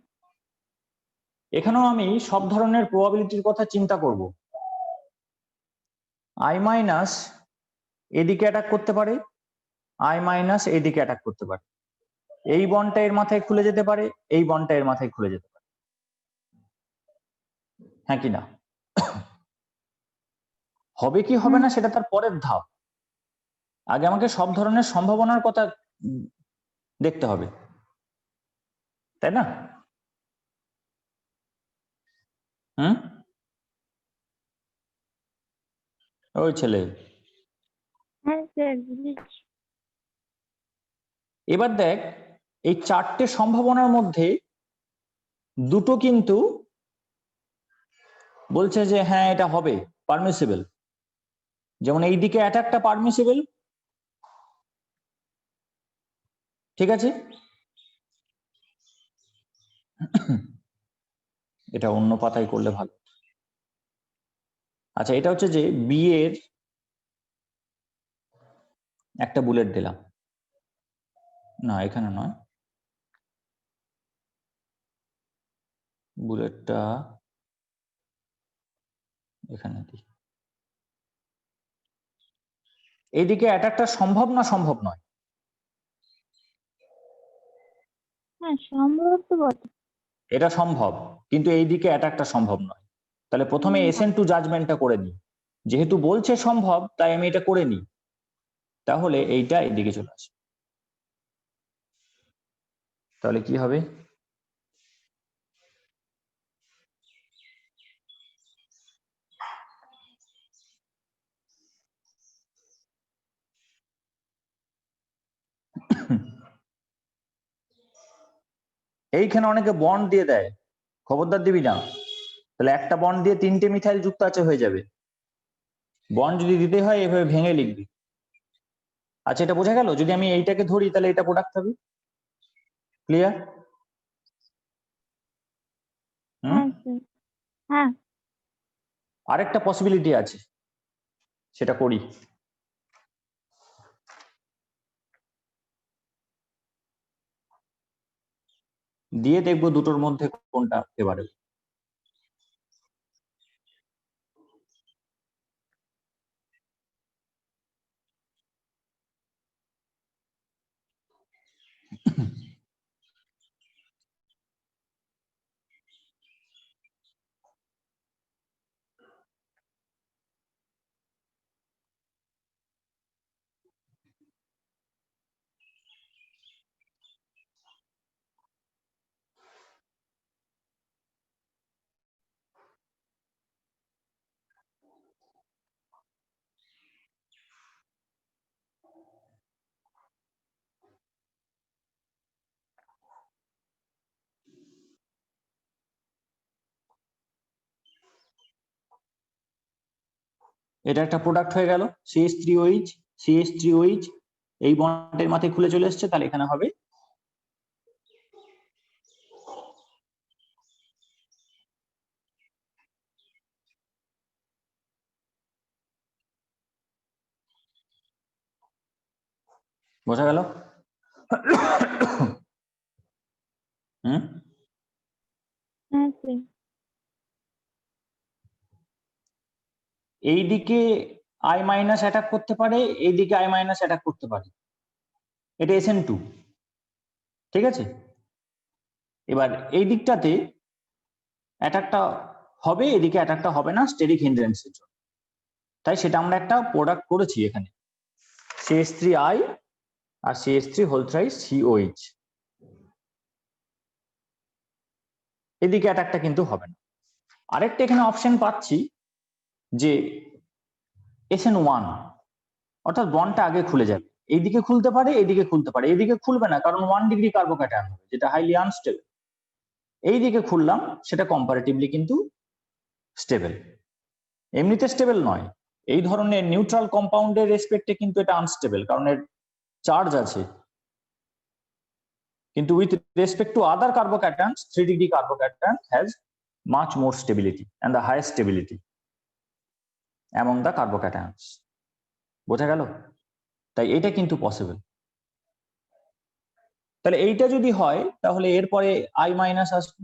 এখানেও আমি সব ধরনের প্রবাবিলিটির কথা চিন্তা করব। I মাইনাস এদিকে অ্যাটাক করতে পারে, I মাইনাস এদিকে অ্যাটাক করতে পারে, এই বন্ডটা এর মাথায় খুলে যেতে পারে, এই বন্ডটা এর মাথায় খুলে যেতে পারে, হ্যাঁ কি না? হবে কি হবে না সেটা তার পরের ধাপ। আগে আমাকে সব ধরনের সম্ভাবনার কথা দেখতে হবে, তাই না? হুম, ওই ছেলে, হ্যাঁ স্যার বুঝেছি। এবার দেখ এই চারটে সম্ভাবনার মধ্যে দুটো কিন্তু বলছে যে হ্যাঁ এটা হবে, পারমিসিবল। যেমন এই দিকে অ্যাটাকটা পারমিসিবল, ঠিক আছে? এটা অন্য পাতায় করলে ভালো। আচ্ছা, এটা হচ্ছে যে বি এর একটা বুলেট দিলাম, না এখানে নয়, বুলেটটা এখানে দিই। এইদিকে অ্যাটাকটা সম্ভব না সম্ভব নয়? হ্যাঁ সম্ভব তো বটে। এটা সম্ভব, কিন্তু এইদিকে অ্যাটাকটা সম্ভব নয়। তাহলে প্রথমে এসএন টু জাজমেন্টটা করে নিই। যেহেতু বলছে সম্ভব তাই আমি এটা করে নিই, তাহলে এইটা এদিকে চলে আসে। তাহলে কি হবে? এইখানে অনেকে বন্ড দিয়ে দেয়, খবরদার দিবি না, তাহলে একটা বন্ড দিয়ে তিনটে মিথাইল যুক্ত আছে হয়ে যাবে। বন্ড যদি দিতে হয় এভাবে ভেঙে লিখবি। আচ্ছা, এটা বোঝা গেল? যদি আমি এইটাকে ধরি তাহলে এটা প্রোডাক্ট হবে। ক্লিয়ার? হ্যাঁ স্যার। হ্যাঁ। আরেকটা পসিবিলিটি আছে, সেটা করি। দিয়ে দেখবো দুটোর মধ্যে কোনটা ফেভারেবল। এটা একটা প্রোডাক্ট হয়ে গেল CH3OH CH3OH এই বন্ডের মাথায় খুলে চলে এসছে, তাহলে এখানে হবে বোঝা গেল? হুম, হ্যাঁ স্যার। এইদিকে I মাইনাস অ্যাটাক করতে পারে, এইদিকে I মাইনাস অ্যাটাক করতে পারে, এটা SN2, ঠিক আছে? এবার এই দিকটাতে অ্যাটাকটা হবে, এদিকে অ্যাটাকটা হবে না স্টেরিক হিন্ড্রেন্সের জন্য, তাই সেটা আমরা একটা প্রোডাক্ট করেছি এখানে CH3I আর CH3 হোল থ্রাইস COH। এদিকে অ্যাটাকটা কিন্তু হবে না। আরেকটা এখানে অপশন পাচ্ছি যে SN1, অর্থাৎ বন্ডটা আগে খুলে যাবে, এইদিকে খুলতে পারে এইদিকে খুলতে পারে, এইদিকে খুলবে না কারণ 1 ডিগ্রি কার্বোক্যাটায়ন হবে যেটা হাইলি আনস্টেবল। এইদিকে খুললাম সেটা কম্পারেটিভলি কিন্তু স্টেবল, এমনিতে স্টেবল নয়, এই ধরনের নিউট্রাল কম্পাউন্ডের রেসপেক্টে কিন্তু এটা আনস্টেবল কারণ এর চার্জ আছে, কিন্তু with respect to other carbocations 3 degree carbocation has much more stability and the highest stability among the carbocations। বোঝা গেল? তাই এটা কিন্তু পসিবল। তাহলে এইটা যদি হয় তাহলে এরপরে I মাইনাস আসবে,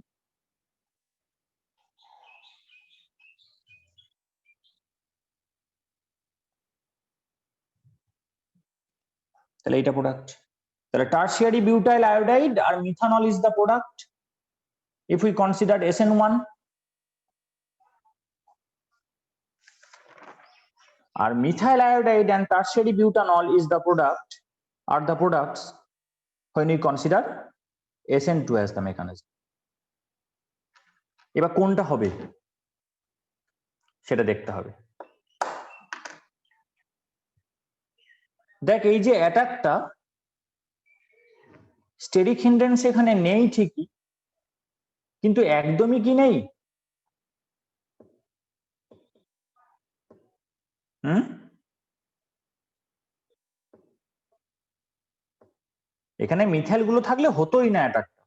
তাহলে এইটা প্রোডাক্ট। তাহলে টার্সিয়ারি বিউটাইল আয়োডাইড আর methanol is the product if we consider SN1, আর methyl iodide and tertiary butanol is the product are the products when we consider SN2 as the mechanism। এবার কোনটা হবে সেটা দেখতে হবে। দেখ এই যে অ্যাটাকটা স্টেরিক হিন্ড্রেন্স এখানে নেই ঠিকই, কিন্তু একদমই কি নেই? হুম, এখানে মিথাইল গুলো থাকলে হতোই না অ্যাটাকটা,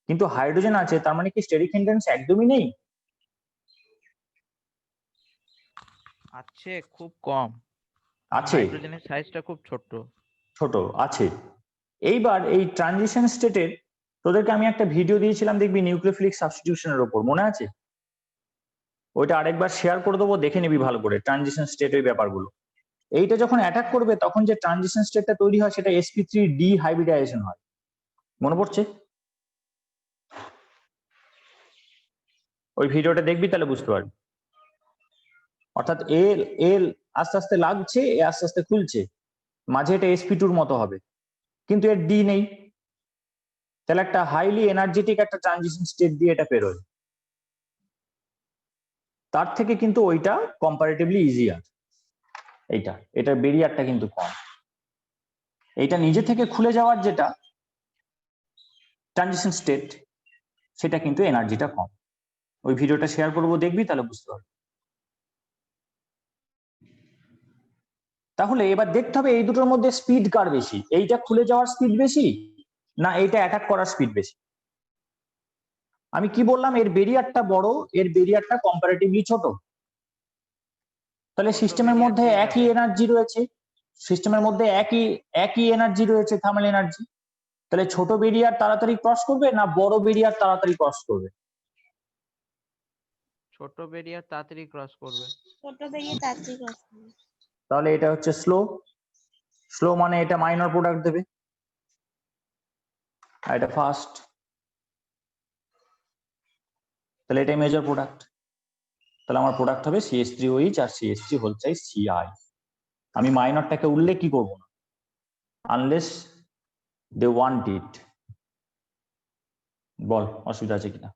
কিন্তু হাইড্রোজেন আছে, তার মানে কি স্টেরিক হিন্ড্রেন্স একদমই নেই? আছে, খুব কম, আছে, হাইড্রোজেনের সাইজটা খুব ছোট। ছোট আছে। এইবার এই ট্রানজিশন স্টেটের তোদেরকে আমি একটা ভিডিও দিয়েছিলাম দেখবি নিউক্লিওফিলিক সাবস্টিটিউশনের উপর, মনে আছে? ওইটা আরেকবার শেয়ার করে দেবো, দেখে নিবি ভালো করে ট্রানজিশন স্টেটের ব্যাপারগুলো। এইটা যখন অ্যাটাক করবে তখন যে ট্রানজিশন স্টেটটা তৈরি হয় সেটা sp3d হাইব্রিডাইজেশন হয়, মনে পড়ছে? ওই ভিডিওটা দেখবি তাহলে বুঝতে পারবি। অর্থাৎ এল এল আস্তে আস্তে লাগছে, এ আস্তে আস্তে খুলছে, মাঝে এটা sp2 এর মতো হবে, কিন্তু এর ডি নেই, তাহলে একটা হাইলি এনার্জেটিক একটা ট্রানজিশন স্টেট দিয়ে এটা পেরোয়, তার থেকে কিন্তু ওইটা কম্পারেটিভলি ইজিয়ার। এটার বেরিয়ারটা কিন্তু কম, এইটা নিজে থেকে খুলে যাওয়ার যেটা ট্রানজিশন স্টেট সেটা কিন্তু এনার্জিটা কম। ওই ভিডিওটা শেয়ার করবো, দেখবি তাহলে বুঝতে পারবি। তাহলে এবার দেখতে হবে এই দুটোর মধ্যে স্পিড কার বেশি, এইটা খুলে যাওয়ার স্পিড বেশি না এইটা অ্যাটাক করার স্পিড বেশি? আমি কি বললাম, এর বেরিয়ারটা বড়, এর বেরিয়ারটা কম্পারেটিভলি ছোট, তাহলে সিস্টেমের মধ্যে একই এনার্জি রয়েছে, সিস্টেমের মধ্যে একই এনার্জি রয়েছে, থার্মাল এনার্জি, তাহলে ছোট বেরিয়ার তাড়াতাড়ি ক্রস করবে না বড় বেরিয়ার তাড়াতাড়ি ক্রস করবে? ছোট বেরিয়ার তাড়াতাড়ি ক্রস করবে। ছোট বেরিয়ে তাড়াতাড়ি ক্রস করবে। তাহলে এটা হচ্ছে স্লো, স্লো মানে এটা মাইনর প্রোডাক্ট দেবে, আর এটা ফাস্ট, তাহলে এটাই মেজর প্রোডাক্ট। তাহলে আমার প্রোডাক্ট হবে CH3OH আর CH3 হোল থ্রাইস CI। আমি মাইনরটাকে উল্লেখ কি করব না, আনলেস দে ওয়ান্ট ইট। বল অসুবিধা আছে কিনা?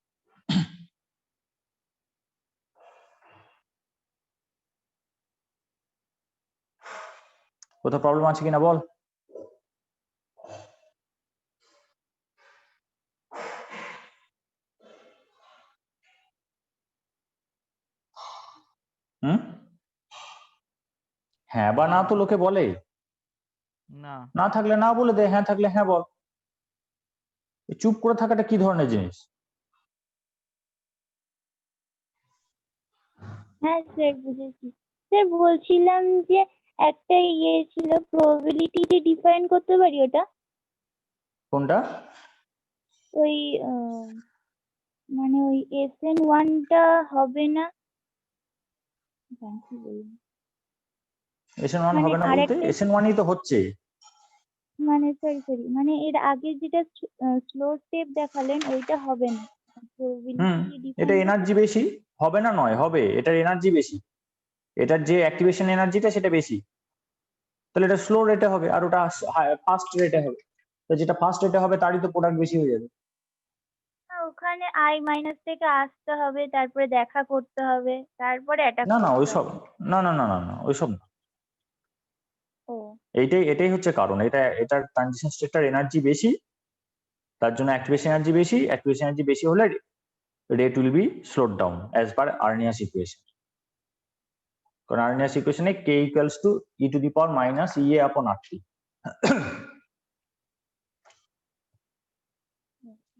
কোথাও প্রবলেম আছে কিনা বল? হুম, হ্যাঁ বা না তো লোকে বলে, না। না থাকলে না বলে দে, হ্যাঁ থাকলে হ্যাঁ বল। এই চুপ করে থাকাটা কি ধরনের জিনিস? হ্যাঁ স্যার বুঝেছি। স্যার বলছিলাম যে একটা ইয়ে ছিল প্রবাবিলিটি যে ডিফাইন করতে পারি ওটা, কোনটা? ওই মানে ওই SN1টা হবে না, কি বলবো, SN1 মানে হবে না বলতে আরেকটা SN1ই তো হচ্ছে। মানে সরি মানে এর আগে যেটা স্লো স্টেপ দেখালেন ওইটা হবে না, প্রবাবিলিটি যে এটা ডিফাইন এনার্জি বেশি, হবে না নয়, হবে, এটার এনার্জি বেশি, এটার যে অ্যাক্টিভেশন এনার্জিটা সেটা বেশি, তাহলে এটা স্লো রেটে হবে আর ওটা ফাস্ট রেটে হবে। তো যেটা ফাস্ট রেটে হবে তারই তো প্রোডাক্ট বেশি হয়ে যাবে। ওখানে I মাইনাস থেকে আসতে হবে, তারপরে দেখা করতে হবে, তারপরে অ্যাটাক না না করতে ওইসব, হবে। না না না না না ওইসব না। ও এটাই হচ্ছে কারণ, এটার ট্রানজিশন স্টেটটার এনার্জি বেশি, তার জন্য অ্যাক্টিভেশন এনার্জি বেশি, অ্যাক্টিভেশন এনার্জি বেশি হলে rate will be slowed down as per Arrhenius equation. কারণ আর্নিয়াস ইকুয়েশনে k equals to e⁻ minus EA upon RT।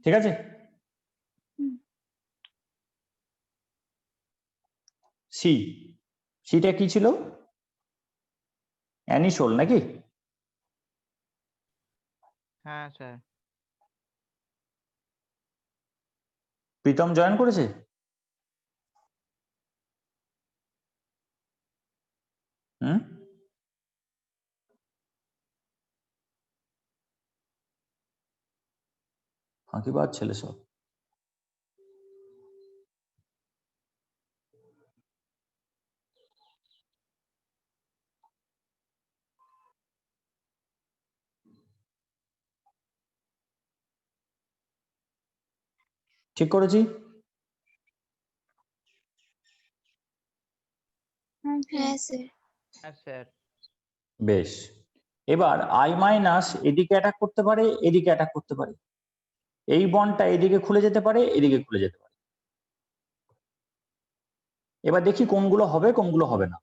ঠিক আছে? হুম। সি, সিটা কি ছিল? অ্যানিসোল নাকি? হ্যাঁ স্যার। প্রীতম জয়েন করেছে? হুম, ফাঁকিবাজ ছেলে সব। ঠিক করেছি? হ্যাঁ হ্যাঁ স্যার। হ্যাঁ স্যার। বেশ, এবার I মাইনাস এদিকে অ্যাটাক করতে পারে, এদিকে অ্যাটাক করতে পারে, এই বন্ডটা এদিকে খুলে যেতে পারে, এদিকে খুলে যেতে পারে। এবার দেখি কোনগুলো হবে কোনগুলো হবে না।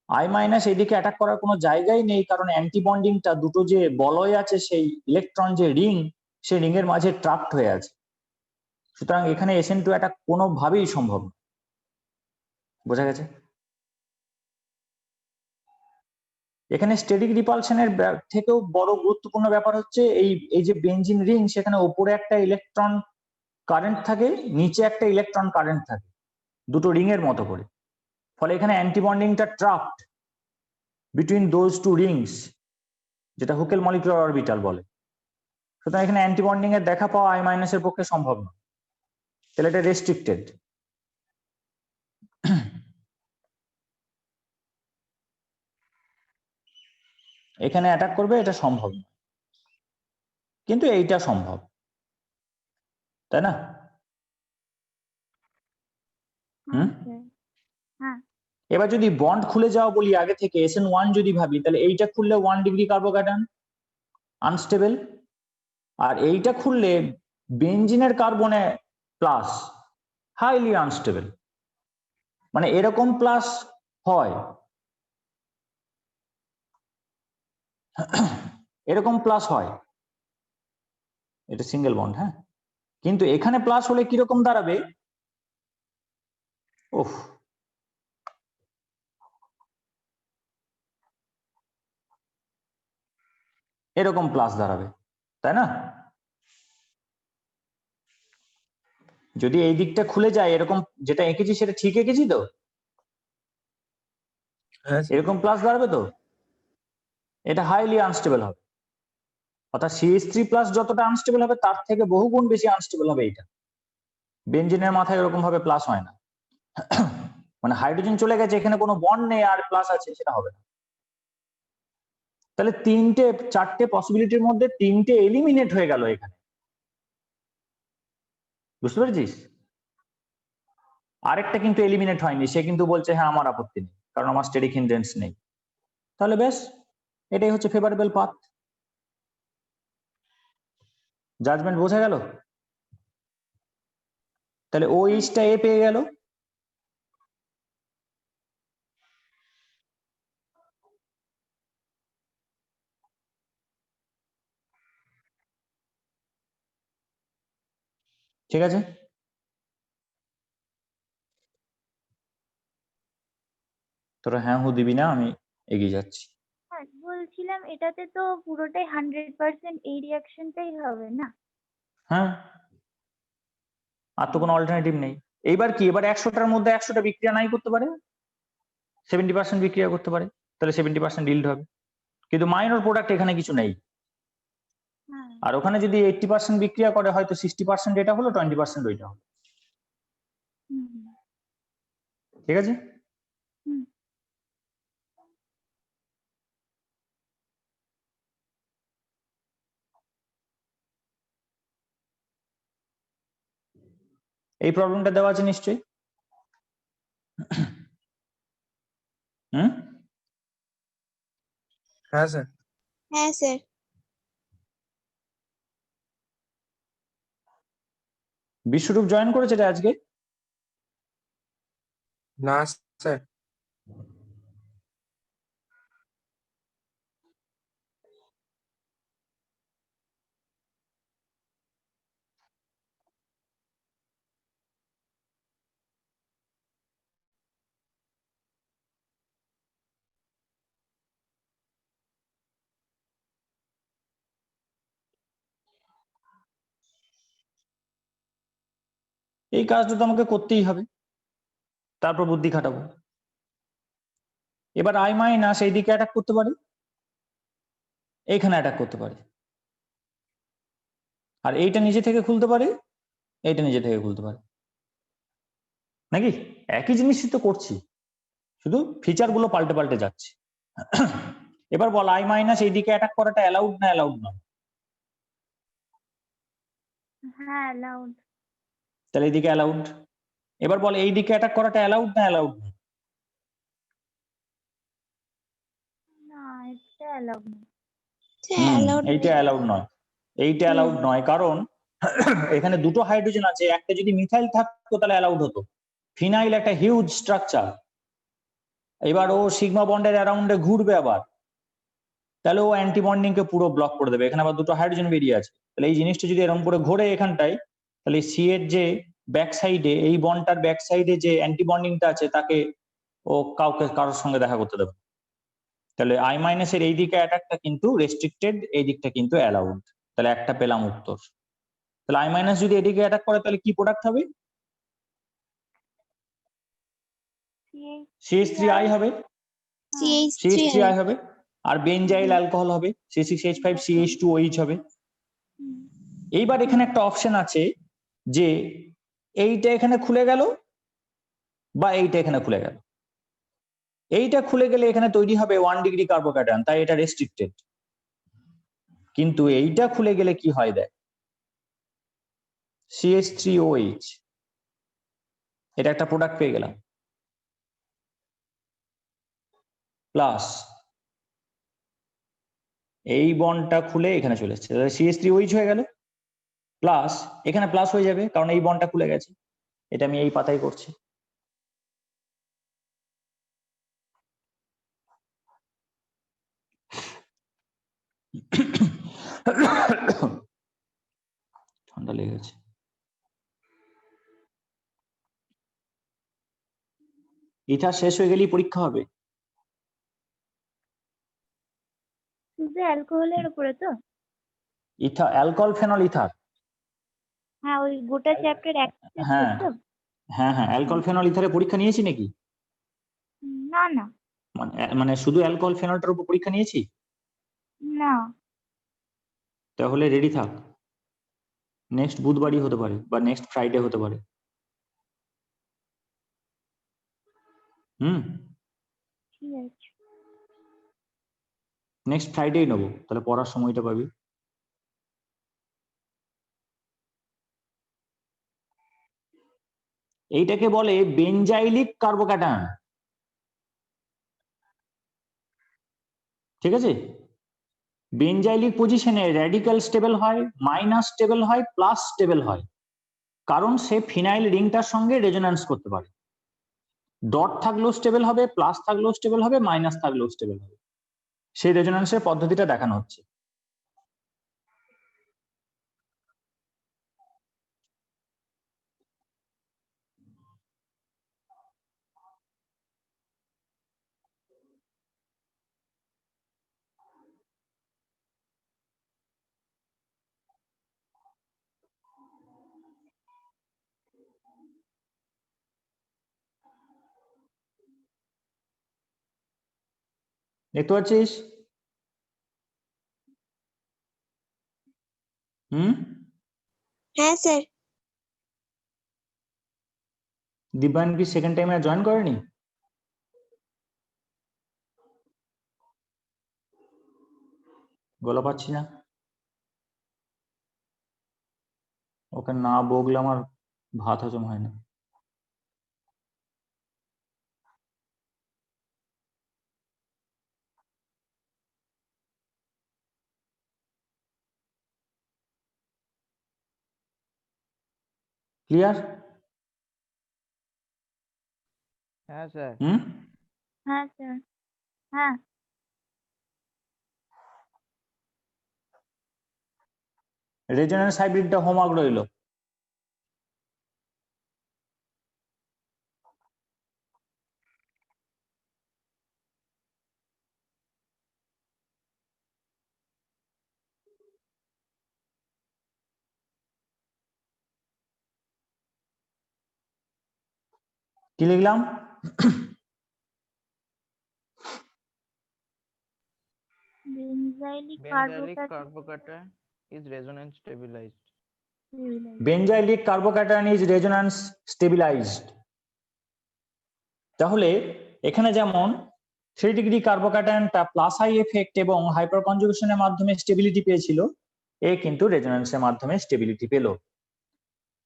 I মাইনাস এদিকে অ্যাটাক করার কোনো জায়গাই নেই, কারণ অ্যান্টি বন্ডিংটা দুটো যে বলয় আছে সেই ইলেকট্রন যে রিং, সেই রিং এর মাঝে ট্রাপড হয়ে আছে। সুতরাং এখানে SN2 অ্যাটাক কোনোভাবেই সম্ভব না। বোঝা গেছে? এখানে স্টেরিক রিপালশনের থেকেও বড় গুরুত্বপূর্ণ ব্যাপার হচ্ছে এই যে বেনজিন রিং, সেখানে ওপরে একটা ইলেকট্রন কারেন্ট থাকে, নিচে একটা ইলেকট্রন কারেন্ট থাকে, দুটো রিং এর মতো করে। ফলে এখানে অ্যান্টিবন্ডিংটা trapped between those two rings, যেটা হুকেল মলিকুলার অরবিটাল বলে। সুতরাং এখানে অ্যান্টিবন্ডিং এর দেখা পাওয়া I মাইনাসের পক্ষে সম্ভব না, তাহলে এটা রেস্ট্রিক্টেড। এখানে অ্যাটাক করবে এটা সম্ভব না, কিন্তু এইটা সম্ভব, তাই না? হ্যাঁ স্যার। হ্যাঁ এবার যদি বন্ড খুলে যাওয়া বলি আগে থেকে, SN1 যদি ভাবি, তাহলে এইটা খুললে 1 ডিগ্রি কার্বোক্যাটায়ন আনস্টেবল, আর এইটা খুললে বেনজিনের কার্বনে প্লাস হাইলি আনস্টেবল। মানে এরকম প্লাস হয়, এরকম প্লাস হয়, এটা সিঙ্গেল বন্ড, হ্যাঁ। কিন্তু এখানে প্লাস হলে কিরকম দাঁড়াবে? ওহ, এরকম প্লাস দাঁড়াবে, তাই না? যদি এই দিকটা খুলে যায়, এরকম যেটা এঁকেছি সেটা ঠিক এঁকেছি তো? হ্যাঁ এরকম প্লাস দাঁড়াবে তো? এটা হাইলি আনস্টেবল হবে, অর্থাৎ CH3+ যতটা আনস্টেবল হবে তার থেকে বহুগুণ বেশি আনস্টেবল হবে এইটা। বেনজিনের মাথায় এরকম ভাবে প্লাস হয় না। মানে হাইড্রোজেন চলে গেছে, এখানে কোনো বন্ড নেই আর প্লাস আছে, সেটা হবে না। তাহলে চারটে পসিবিলিটির মধ্যে তিনটে এলিমিনেট হয়ে গেল এখানে। বুঝতে পেরেছিস? আরেকটা কিন্তু এলিমিনেট হয়নি, সে কিন্তু বলছে হ্যাঁ আমার আপত্তি নেই, কারণ আমার স্টেরিক হিন্ড্রেন্স নেই। তাহলে বেশ, এটাই হচ্ছে ফেভারেবল পাথ। জাজমেন্ট বোঝা গেল? তাহলে ও ইস্টটা এ পেয়ে গেল, ঠিক আছে? তোরা হ্যাঁ হু দিবি না, আমি এগিয়ে যাচ্ছি। হ্যাঁ, বলছিলাম এটাতে তো পুরোটাই 100% এই রিয়াকশনটাই হবে না? হ্যাঁ, আর তো কোনো অল্টারনেটিভ নেই। এইবার কি, এবার 100টার মধ্যে 100টা বিক্রিয়া নাই করতে পারে, 70% বিক্রিয়া করতে পারে, তাহলে 70% ইল্ড হবে। কিন্তু মাইনর প্রোডাক্ট এখানে কিছু নেই। হ্যাঁ। আর ওখানে যদি 80% বিক্রিয়া করে, হয়তো 60% এটা হলো, 20% ওইটা হলো। হুম, ঠিক আছে? হুম। এই প্রবলেমটা দেওয়া আছে নিশ্চয়ই? হুম? হ্যাঁ স্যার। হ্যাঁ স্যার। বিশ্বরূপ জয়েন করেছে রে আজকে? না স্যার। এই কাজটা তো আমাকে করতেই হবে, তারপর বুদ্ধি খাটাবো। এবার আই মাইনাস এই দিকে অ্যাটাক করতে পারি, এইখানে অ্যাটাক করতে পারি, আর এইটা নিজে থেকে খুলতে পারি, এইটা নিজে থেকে খুলতে পারি, নাকি? একই জিনিসই তো করছি, শুধু ফিচার গুলো পাল্টে পাল্টে যাচ্ছে। এবার বল, আই মাইনাস এই দিকে অ্যাটাক করাটা অ্যালাউড না অ্যালাউড নয়? হ্যাঁ, অ্যালাউড। তাহলে এইদিকে অ্যালাউড। এবার বল, এই দিকে অ্যাটাক করাটা অ্যালাউড না অ্যালাউড নয়? না, এটা অ্যালাউড না। হ্যাঁ অ্যালাউড এইটা অ্যালাউড নয়, এইটা অ্যালাউড নয়, কারণ এখানে দুটো হাইড্রোজেন আছে, একটা যদি মিথাইল থাকতো তাহলে অ্যালাউড হতো। ফিনাইল একটা হিউজ স্ট্রাকচার, এবার ও সিগমা বন্ডের অ্যারাউন্ডে ঘুরবে আবার, তাহলে ও অ্যান্টি বন্ডিং কে পুরো ব্লক করে দেবে। এখানে আবার দুটো হাইড্রোজেন বেরিয়ে আছে, তাহলে এই জিনিসটা যদি এরকম করে ঘোরে এখানটায়, তাহলে সি এর যে ব্যাক সাইডে, এই বন্ডটার ব্যাক সাইডে যে অ্যান্টি বন্ডিংটা আছে তাকে ও কারোর সঙ্গে দেখা করতে দেবে। তাহলে আই মাইনাসের এই দিকে অ্যাটাকটা কিন্তু রেস্ট্রিক্টেড, এই দিকটা কিন্তু অ্যালাউড। তাহলে একটা পেলাম উত্তর। তাহলে আই মাইনাস যদি এদিকে অ্যাটাক করে তাহলে কি প্রোডাক্ট হবে? CH3I হবে, CH3I হবে, আর বেনজাইল অ্যালকোহল হবে, C6H5CH2OH হবে। এইবার এখানে একটা অপশন আছে যে এইটা এখানে খুলে গেল বা এইটা এখানে খুলে গেল। এইটা খুলে গেলে এখানে তৈরি হবে 1 ডিগ্রি কার্বোক্যাটায়ন, তাই এটা রেস্ট্রিক্টেড। কিন্তু এইটা খুলে গেলে কি হয় দেখ, CH3OH, এটা একটা প্রোডাক্ট পেয়ে গেলাম, প্লাস এই বন্ডটা খুলে এখানে চলে এসেছে, তাহলে CH3OH হয়ে গেল, প্লাস এখানে প্লাস হয়ে যাবে কারণ এই বন্ডটা খুলে গেছে। এটা আমি এই পাতায় করছি। ঠান্ডা লেগে গেছে। ইথার শেষ হয়ে গেলেই পরীক্ষা হবে। শুধু অ্যালকোহলের উপরে তো? Ether, alcohol, phenol, ether. হ্যাঁ, ওই গোটা চ্যাপ্টার এক হ্যাঁ তো? হ্যাঁ হ্যাঁ, অ্যালকোহল, ফেনল, ইথারের পরীক্ষা নিয়েছি নাকি? না না মানে শুধু অ্যালকোহল, ফেনলটার উপর পরীক্ষা নিয়েছি? না। তাহলে রেডি থাক, নেক্সট বুধবারই হতে পারে বা নেক্সট ফ্রাইডে হতে পারে। ঠিক আছে। নেক্সট ফ্রাইডেই নেবো, তাহলে পড়ার সময়টা পাবি। এইটাকে বলে বেনজাইলিক কার্বোক্যাটায়ন, ঠিক আছে? বেনজাইলিক পজিশনে র্যাডিক্যাল স্টেবল হয়, মাইনাস স্টেবল হয়, প্লাস স্টেবল হয়, কারণ সে ফিনাইল রিংটার সঙ্গে রেজোন্যান্স করতে পারে। ডট থাকলেও স্টেবল হবে, প্লাস থাকলেও স্টেবল হবে, মাইনাস থাকলেও স্টেবল হবে। সেই রেজোন্যান্সের পদ্ধতিটা দেখানো হচ্ছে। দেখতে পাচ্ছিস? হ্যাঁ স্যার। দিব্যান কি সেকেন্ড টাইমে জয়েন করেনি? গলা পাচ্ছি না, ওকে না বকলে আমার ভাত হজম হয় না। ক্লিয়ার? হ্যাঁ স্যার। হ্যাঁ স্যার। হ্যাঁ রেজোন্যান্স হাইব্রিডটা হোমওয়ার্ক রইল। কি লিখলাম? Benzylic Benzylic carbocation carbocation is resonance stabilized. Benzylic carbocation is resonance stabilised. তাহলে এখানে যেমন 3 ডিগ্রি কার্বোক্যাটায়নটা প্লাস আই এফেক্ট এবং হাইপার কনজুগেশনের মাধ্যমে স্টেবিলিটি পেয়েছিল, এ কিন্তু রেজোন্যান্সের মাধ্যমে স্টেবিলিটি পেল।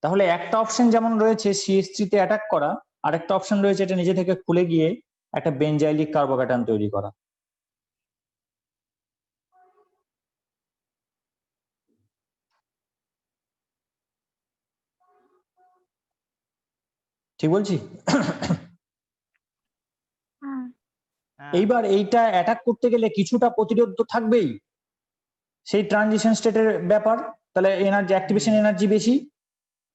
তাহলে একটা অপশন যেমন রয়েছে CH3 তে অ্যাটাক করা, আর একটা অপশন রয়েছে এটা নিজে থেকে খুলে গিয়ে একটা বেনজাইলিক কার্বোক্যাটায়ন তৈরি করা। ঠিক বলছি? হ্যাঁ হ্যাঁ। এইবার এইটা অ্যাটাক করতে গেলে কিছুটা প্রতিরোধ তো থাকবেই, সেই ট্রানজিশন স্টেটের ব্যাপার। তাহলে এনার্জি অ্যাক্টিভেশন এনার্জি বেশি,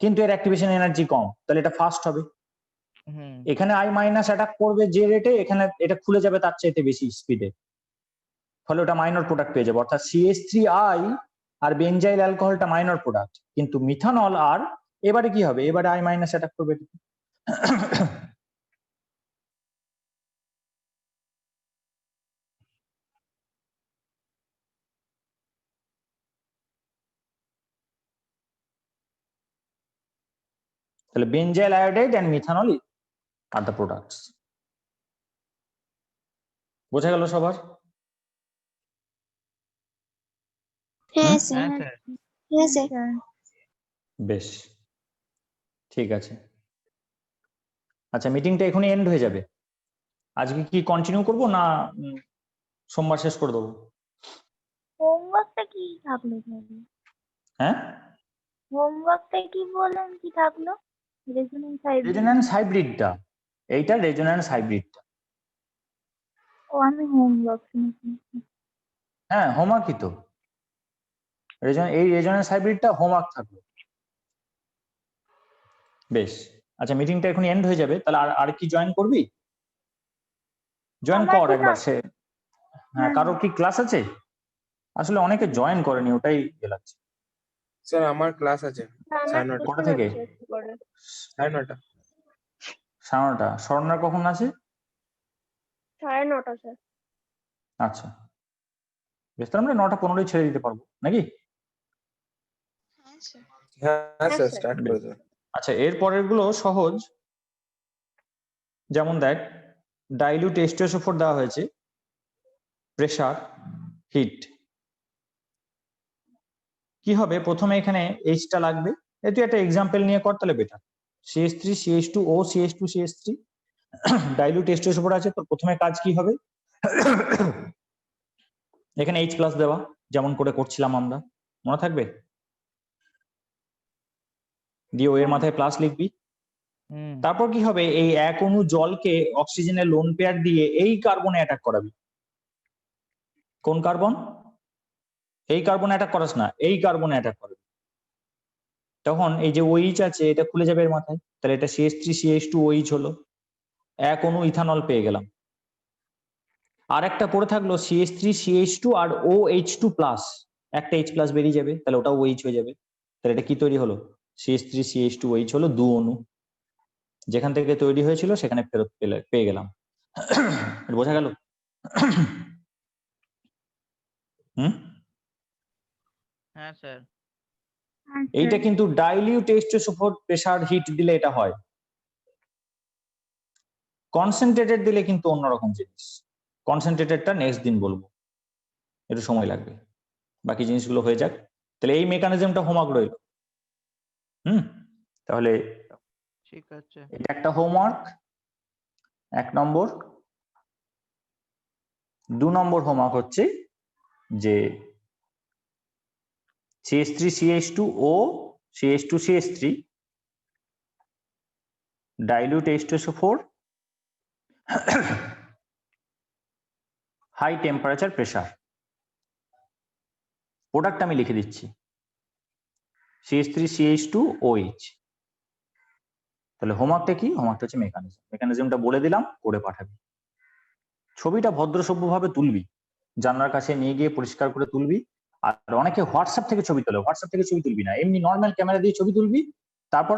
কিন্তু এর অ্যাক্টিভেশন এনার্জি কম, তাহলে এটা ফাস্ট হবে। এখানে আই মাইনাস অ্যাটাক করবে যে রেটে, এখানে এটা খুলে যাবে তার চাইতে বেশি স্পিডে, ফলে ওটা মাইনর প্রোডাক্ট পেয়ে যাবে। অর্থাৎ CH3I আর বেনজাইল অ্যালকোহলটা মাইনর প্রোডাক্ট, কিন্তু মিথানল আর এবারে কি হবে, এবারে আই মাইনাস অ্যাটাক করবে। তাহলে benzyl iodide and methanol are the products. বোঝা গেল সবার? হ্যাঁ স্যার। হ্যাঁ স্যার। হ্যাঁ স্যার। বেশ, ঠিক আছে। আচ্ছা, মিটিংটা এখনই এন্ড হয়ে যাবে। আজকে কি কন্টিনিউ করব না সোমবার শেষ করে দেবো? হোমওয়ার্কটা কি থাকলো তাহলে? হ্যাঁ, হোমওয়ার্কটা কি বললেন কি থাকলো? Resonance hybrid. রেজোন্যান্স হাইব্রিডটা, এইটা রেজোন্যান্স হাইব্রিডটা। ও আমি হোমওয়ার্ক শুনেছি। হ্যাঁ, হোমওয়ার্কই তো। এই রেজোন্যান্স হাইব্রিডটা হোমওয়ার্ক থাকবে। বেশ, আচ্ছা মিটিংটা এখন এন্ড হয়ে যাবে। তাহলে আর কি জয়েন করবি? জয়েন আমার কর ঠিক একবার। আছে। সে হ্যাঁ, কারোর কি ক্লাস আছে? আসলে অনেকে জয়েন করেনি, ওটাই লাগছে। স্যার আমার ক্লাস আছে 9:30 কটা থেকে? 9:30। 9:30। স্বর্ণার কখন আছে? 9:30 স্যার। আচ্ছা বেশ, তাহলে আমরা 9:15 ছেড়ে দিতে পারবো নাকি? হ্যাঁ স্যার। হ্যাঁ স্যার, স্টার্ট করে দেবেন। আচ্ছা, এর পরের গুলো সহজ। যেমন দেখ, ডাইলিউট H2SO4 দেওয়া হয়েছে, প্রেসার, হিট। কি হবে, প্রথমে এখানে H-টা লাগবে। তুই একটা এক্সাম্পল নিয়ে কর তাহলে better. CH3 CH2O CH2 CH3 dilute H2SO4 আছে, তো প্রথমে কাজ কি হবে? এখানে H+ দেওয়া, যেমন করে করছিলাম আমরা, মনে থাকবে? দিয়ে এর মাথায় প্লাস লিখবি। তারপর কি হবে, এই এক অণু জলকে অক্সিজেনের লোন পেয়ার দিয়ে এই কার্বনে অ্যাটাক করাবি। কোন কার্বন? এই কার্বনে অ্যাটাক করাস না, এই কার্বনে অ্যাটাক করবি। তখন এই যে OH আছে এটা খুলে যাবে এর মাথায়, তাহলে এটা CH3 CH2OH হলো, এক অণু ইথানল পেয়ে গেলাম। আর একটা পড়ে থাকলো CH3 CH2 আর OH2+, একটা H+ বেরিয়ে যাবে, তাহলে ওটাও OH হয়ে যাবে। তাহলে এটা কি তৈরি হলো? CH3 CH2OH হলো দু অণু, যেখান থেকে তৈরি হয়েছিল সেখানে ফেরত পেয়ে গেলাম। বোঝা গেল? হুম হ্যাঁ স্যার। এইটা কিন্তু ডাইলিউট H2SO4 প্রেসার হিট দিলে এটা হয়, কনসেন্ট্রেটেড দিলে কিন্তু অন্যরকম জিনিস। কনসেন্ট্রেটেডটা নেক্সট দিন বলবো, একটু সময় লাগবে, বাকি জিনিসগুলো হয়ে যাক। তাহলে এই মেকানিজমটা হোমওয়ার্ক রইল। তাহলে ঠিক আছে। এটা একটা হোমওয়ার্ক 1 নম্বর। 2 নম্বর হোমওয়ার্ক হচ্ছে যে CH3CH2O CH2CH3 dilute H2SO4 high temperature pressure. Product আমি লিখে দিচ্ছি CH3CH2OH। তাহলে হোমওয়ার্কটা কি? হোমওয়ার্কটা হচ্ছে মেকানিজমটা বলে দিলাম, করে পাঠাবি। ছবিটা ভদ্রসভ্যভাবে তুলবি, জানলার কাছে নিয়ে গিয়ে পরিষ্কার করে তুলবি। আর অনেকে হোয়াটসঅ্যাপ থেকে ছবি তোলে, হোয়াটসঅ্যাপ থেকে ছবি তুলবি না, এমনি নর্মাল ক্যামেরা দিয়ে ছবি তুলবি, তারপর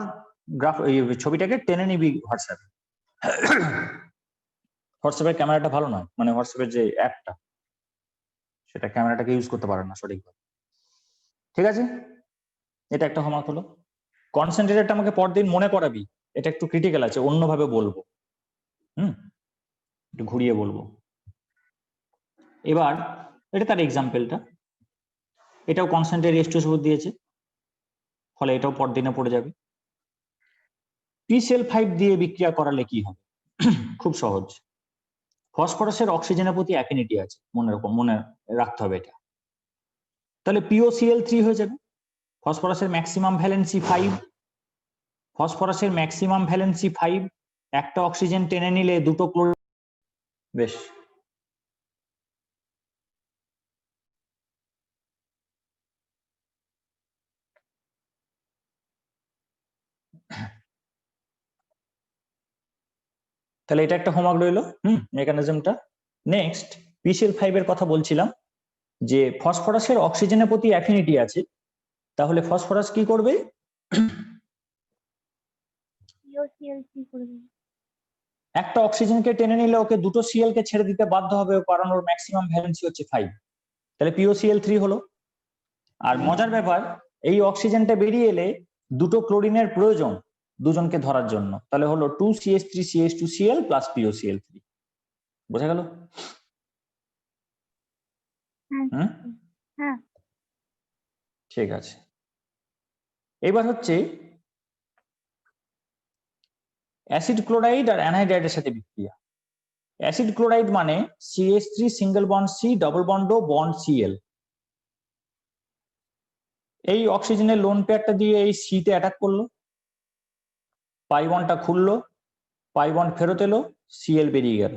ছবিটাকে টেনে নিবি হোয়াটসঅ্যাপে। হোয়াটসঅ্যাপের ক্যামেরাটা ভালো নয়, মানে হোয়াটসঅ্যাপের যে অ্যাপটা সেটা ক্যামেরাটাকে ইউজ করতে পারে না সঠিকভাবে। ঠিক আছে, এটা একটা হোমওয়ার্ক হলো। কনসেন্ট্রেটরটা আমাকে পরদিন মনে করাবি, এটা একটু ক্রিটিক্যাল আছে, অন্যভাবে বলবো। একটু ঘুরিয়ে বলবো। এবার এটা তার এক্সাম্পলটা, এটাও কনসেন্ট্রেট H2SO4 দিয়েছে, ফলে এটাও পরদিনে পড়ে যাবে। PCl5 দিয়ে বিক্রিয়া করালে কি হবে? খুব সহজ। ফসফরাসের অক্সিজেনের প্রতি অ্যাফিনিটি আছে, মনে রাখতে হবে এটা। তাহলে POCl3 হয়ে যাবে। ফসফরাসের ম্যাক্সিমাম ভ্যালেন্সি 5, ফসফরাসের ম্যাক্সিমাম ভ্যালেন্সি 5, একটা অক্সিজেন টেনে নিলে দুটো ক্লোরিন। বেশ, তাহলে এটা একটা হোমওয়ার্ক রইলো মেকানিজমটা। নেক্সট PCl5 এর কথা বলছিলাম যে ফসফরাসের অক্সিজেনের প্রতি অ্যাফিনিটি আছে, তাহলে ফসফরাস কি করবে? POCl3 করবে। একটা অক্সিজেনকে টেনে নিলে ওকে দুটো সিএল কে ছেড়ে দিতে বাধ্য হবে, কারণ ওর ম্যাক্সিমাম ভ্যালেন্সি হচ্ছে 5। তাহলে POCl3 হলো। আর মজার ব্যাপার, এই অক্সিজেনটা বেরিয়ে এলে দুটো ক্লোরিনের প্রয়োজন দুজনকে ধরার জন্য, তাহলে হলো 2CH3CH2Cl প্লাস POCl3। বোঝা গেল? হ্যাঁ। হ্যাঁ। ঠিক আছে, এবার হচ্ছে অ্যাসিড ক্লোরাইড আর অ্যানহাইড্রাইডের সাথে বিক্রিয়া। অ্যাসিড ক্লোরাইড মানে CH3 single bond C double bond O bond Cl। এই অক্সিজেনের লোন পেয়ারটা দিয়ে এই C তে অ্যাটাক করলো, পাই বন্ডটা খুললো, পাই বন্ড ফেরত এলো, Cl বেরিয়ে গেল।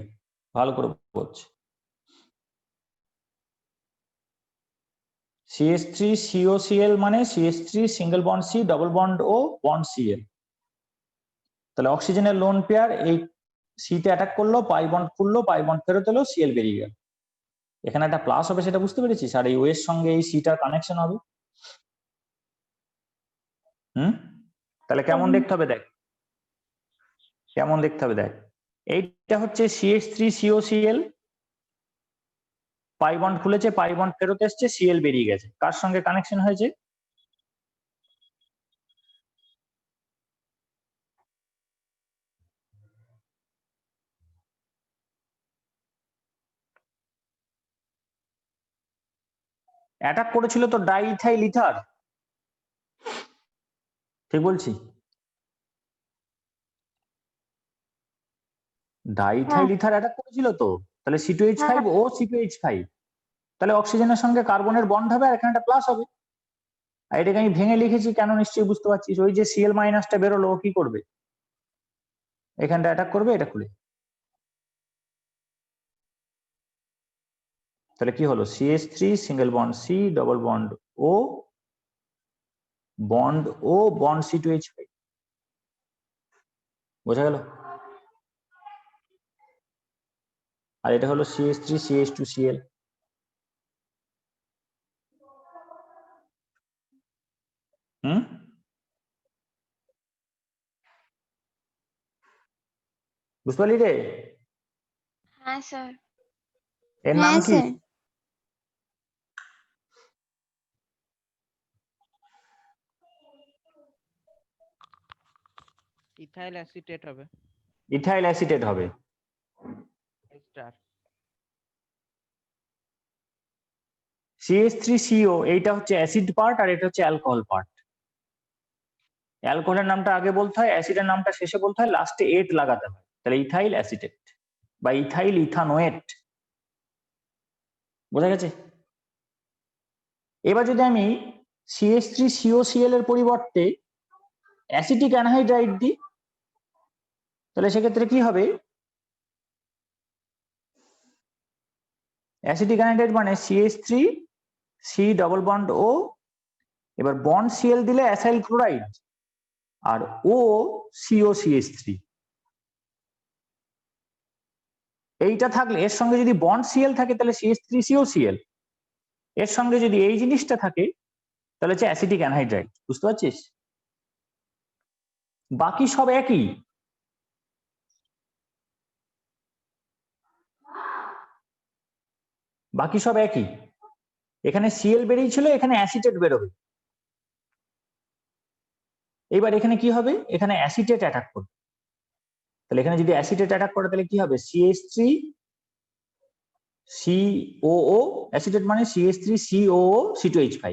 ভালো করে হচ্ছে CH3COCl মানে CH3 single bond C double bond O bond Cl। তাহলে অক্সিজেনের লোন পেয়ার এই C তে অ্যাটাক করলো, পাই বন্ড খুললো, পাই বন্ড ফেরত এলো, Cl বেরিয়ে গেল। এখানে একটা প্লাস হবে সেটা বুঝতে পেরেছিস, আর এই O এর সঙ্গে এই সিটার কানেকশন হবে। তাহলে কেমন দেখতে হবে দেখ, কেমন দেখতে হবে দেখ। এইটা হচ্ছে CH3COCl, পাই বন্ড খুলেছে, পাই বন্ড ফেরত এসছে, Cl বেরিয়ে গেছে। কার সঙ্গে কানেকশন হয়েছে? অ্যাটাক করেছিল তো ডাইইথাইল ইথার, ঠিক বলছি? ডাইইথাইল ইথার অ্যাটাক করেছিল তো, তাহলে C2H5 ও C2H5, তাহলে অক্সিজেনের সঙ্গে কার্বনের বন্ড হবে আর এখানে একটা প্লাস হবে। আর এটাকে আমি ভেঙে লিখেছি কেন, নিশ্চয়ই বুঝতে পারছিস। ওই যে Cl মাইনাসটা বেরোলো, ও কি করবে? এখানটা অ্যাটাক করবে, এটা খুলে। তাহলে কি হলো? CH3 single bond C double bond O bond O bond C2H5। বোঝা গেল? আর এটা হলো CH3CH2Cl। বুঝতে পারলি রে? হ্যাঁ স্যার। এর নাম কি? ইথাইল অ্যাসিটেট হবে ইথাইল অ্যাসিটেট হবে। স্টার CH3CO এইটা হচ্ছে অ্যাসিড পার্ট আর এটা হচ্ছে অ্যালকোহল পার্ট। অ্যালকোহলের নামটা আগে বলতে হয়, অ্যাসিডের নামটা শেষে বলতে হয়, লাস্টে এট লাগাতে হয়, তাহলে ইথাইল অ্যাসিটেট বা ইথাইল ইথানোয়েট। বোঝা গেছে? এবার যদি আমি CH3COCl এর পরিবর্তে অ্যাসিটিক অ্যানহাইড্রাইড দিই তাহলে সেক্ষেত্রে কি হবে? অ্যাসিটিক অ্যানহাইড্রাইড মানে CH3C ডবল বন্ড O, এবার বন্ড Cl দিলে অ্যাসাইল ক্লোরাইড আর O COCH3। এইটা থাকলে এর সঙ্গে যদি বন্ড Cl থাকে তাহলে CH3COCl, এর সঙ্গে যদি এই জিনিসটা থাকে তাহলে হচ্ছে অ্যাসিটিক অ্যানহাইড্রাইড। বুঝতে পারছিস? বাকি সব একই। বাকি সব একই, এখানে Cl বেরিয়েছিল, এখানে অ্যাসিটেট বেরোবে। এবার এখানে কি হবে? এখানে অ্যাসিটেট অ্যাটাক করবে, তাহলে এখানে যদি অ্যাসিটেট অ্যাটাক করে তাহলে কি হবে? CH3COO, অ্যাসিটেট মানে CH3COO C2H5।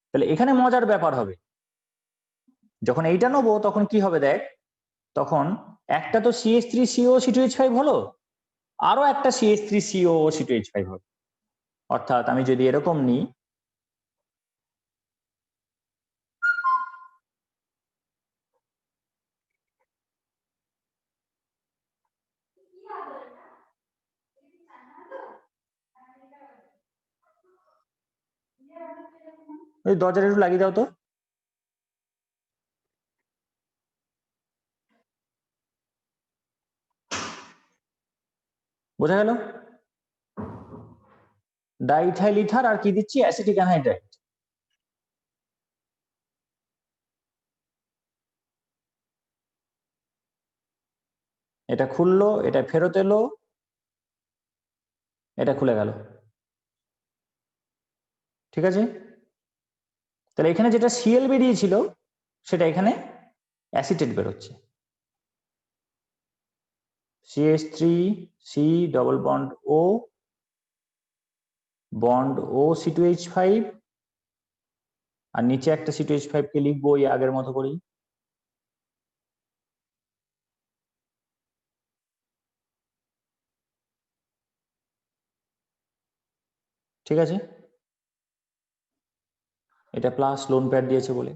তাহলে এখানে মজার ব্যাপার হবে, যখন এইটা নেবো তখন কি হবে দেখ, তখন একটা তো CH3CO C2H5 হলো, আরো একটা CH3COO C2H5 হবে। অর্থাৎ আমি যদি এরকম নিই, ওই দরজাটা একটু লাগিয়ে দাও তো। বোঝা গেল? ডাইথাইল ইথার আর কি দিচ্ছি? Acetic anhydride. এটা খুললো, এটা ফেরত এলো, এটা খুলে গেল। ঠিক আছে? তাহলে এখানে যেটা Cl বেরিয়েছিল সেটা এখানে অ্যাসিটেট বেরোচ্ছে। CH3C double bond O, bond O C2H5, আর নিচে একটা C2H5 কে লিখবো ওই আগের মতো করেই। ঠিক আছে? এটা প্লাস লোন প্যাড দিয়েছে বলে।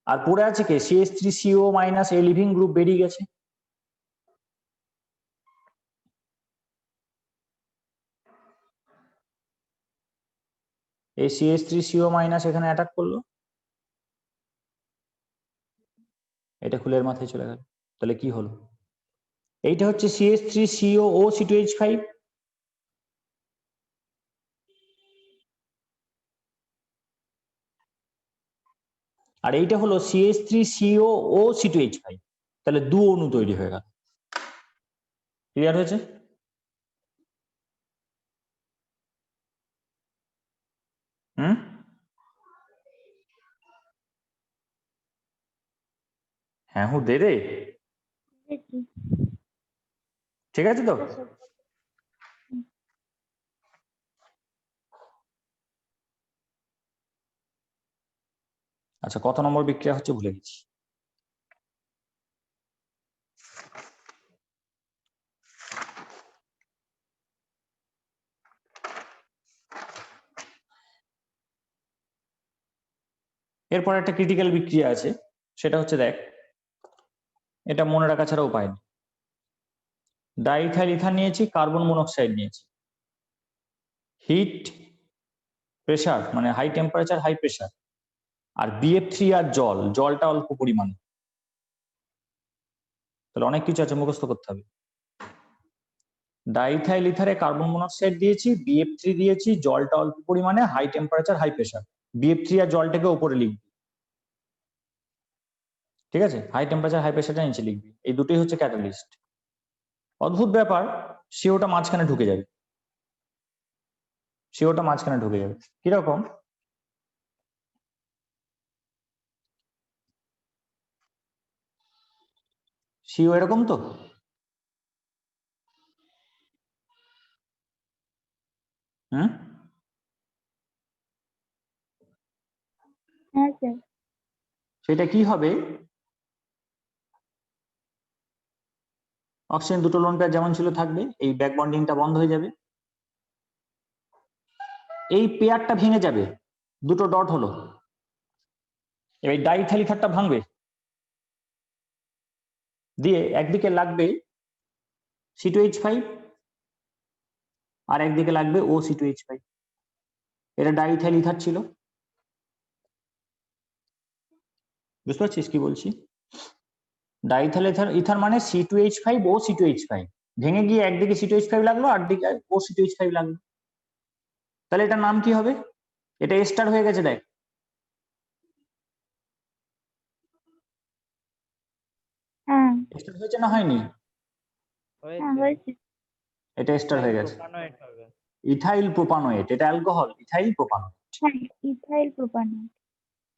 আর পড়ে আছে কে? CH3CO মাইনাস, এই লিভিং গ্রুপ বেরিয়ে গেছে। এই CH3CO মাইনাস এখানে অ্যাটাক করলো, এটা খুলের মাথায় চলে গেল। তাহলে কি হলো? এইটা হচ্ছে CH3COO C2H5, আর এইটা হলো CH3COO C2H5। তাহলে দু অণু তৈরি হয়ে গেল। ক্লিয়ার হয়েছে? হুম? হ্যাঁ হু দে রে। দেখি। ঠিক আছে তো? হ্যাঁ স্যার। আচ্ছা, কত নম্বর বিক্রিয়া হচ্ছে ভুলে গেছি। এরপর একটা ক্রিটিক্যাল বিক্রিয়া আছে, সেটা হচ্ছে দেখ, এটা মনে রাখা ছাড়া উপায় নেই। ডাইথাইল ইথার নিয়েছি, কার্বন মনোক্সাইড নিয়েছি, হিট প্রেসার মানে হাই টেম্পারেচার হাই প্রেসার, আর BF3 আর জল, জলটা অল্প পরিমাণে। তাহলে অনেক কিছু আছে, মুখস্থ করতে হবে। ডাইথাইল ইথারে কার্বন মনোক্সাইড দিয়েছি, BF3 দিয়েছি, জলটা অল্প পরিমাণে, high temperature high pressure. BF3 আর জলটাকে উপরে লিখবি। ঠিক আছে? হাই টেম্পারেচার হাই প্রেসারটা নিচে লিখবি। এই দুটোই হচ্ছে ক্যাটালিস্ট। অদ্ভুত ব্যাপার, সিওটা মাঝখানে ঢুকে যাবে। সিওটা মাঝখানে ঢুকে যাবে কিরকম? সিও এরকম তো? হুম, হ্যাঁ স্যার। সেটা কি হবে? অক্সিজেন দুটো লোন পেয়ার যেমন ছিল থাকবে, এই ব্যাক বন্ডিংটা বন্ধ হয়ে যাবে, এই পেয়ারটা ভেঙে যাবে, দুটো ডট হলো, এই ডাইইথাইল ইথারটা ভাঙবে, দিয়ে একদিকে লাগবে C2H5 আর একদিকে লাগবে OC2H5। এটা ডাইইথাইল ইথার ছিল, বুঝতে পারছিস কি বলছি? ডাইইথাইল ইথার মানে C2H5 OC2H5 ভেঙে গিয়ে একদিকে C2H5 লাগলো আর দিকে OC2H5 লাগলো, তাহলে এটার নাম কি হবে? এটা এস্টার হয়ে গেছে, দেখ হ্যাঁ এস্টার হয়েছে না হয়নি? হ্যাঁ হয়েছে। এটা এস্টার হয়ে গেছে, প্রোপানয়েড হবে। ইথাইল প্রোপানয়েট, এটা অ্যালকোহল, ইথাইল প্রোপানয়েট। হ্যাঁ ইথাইল প্রোপানয়েট।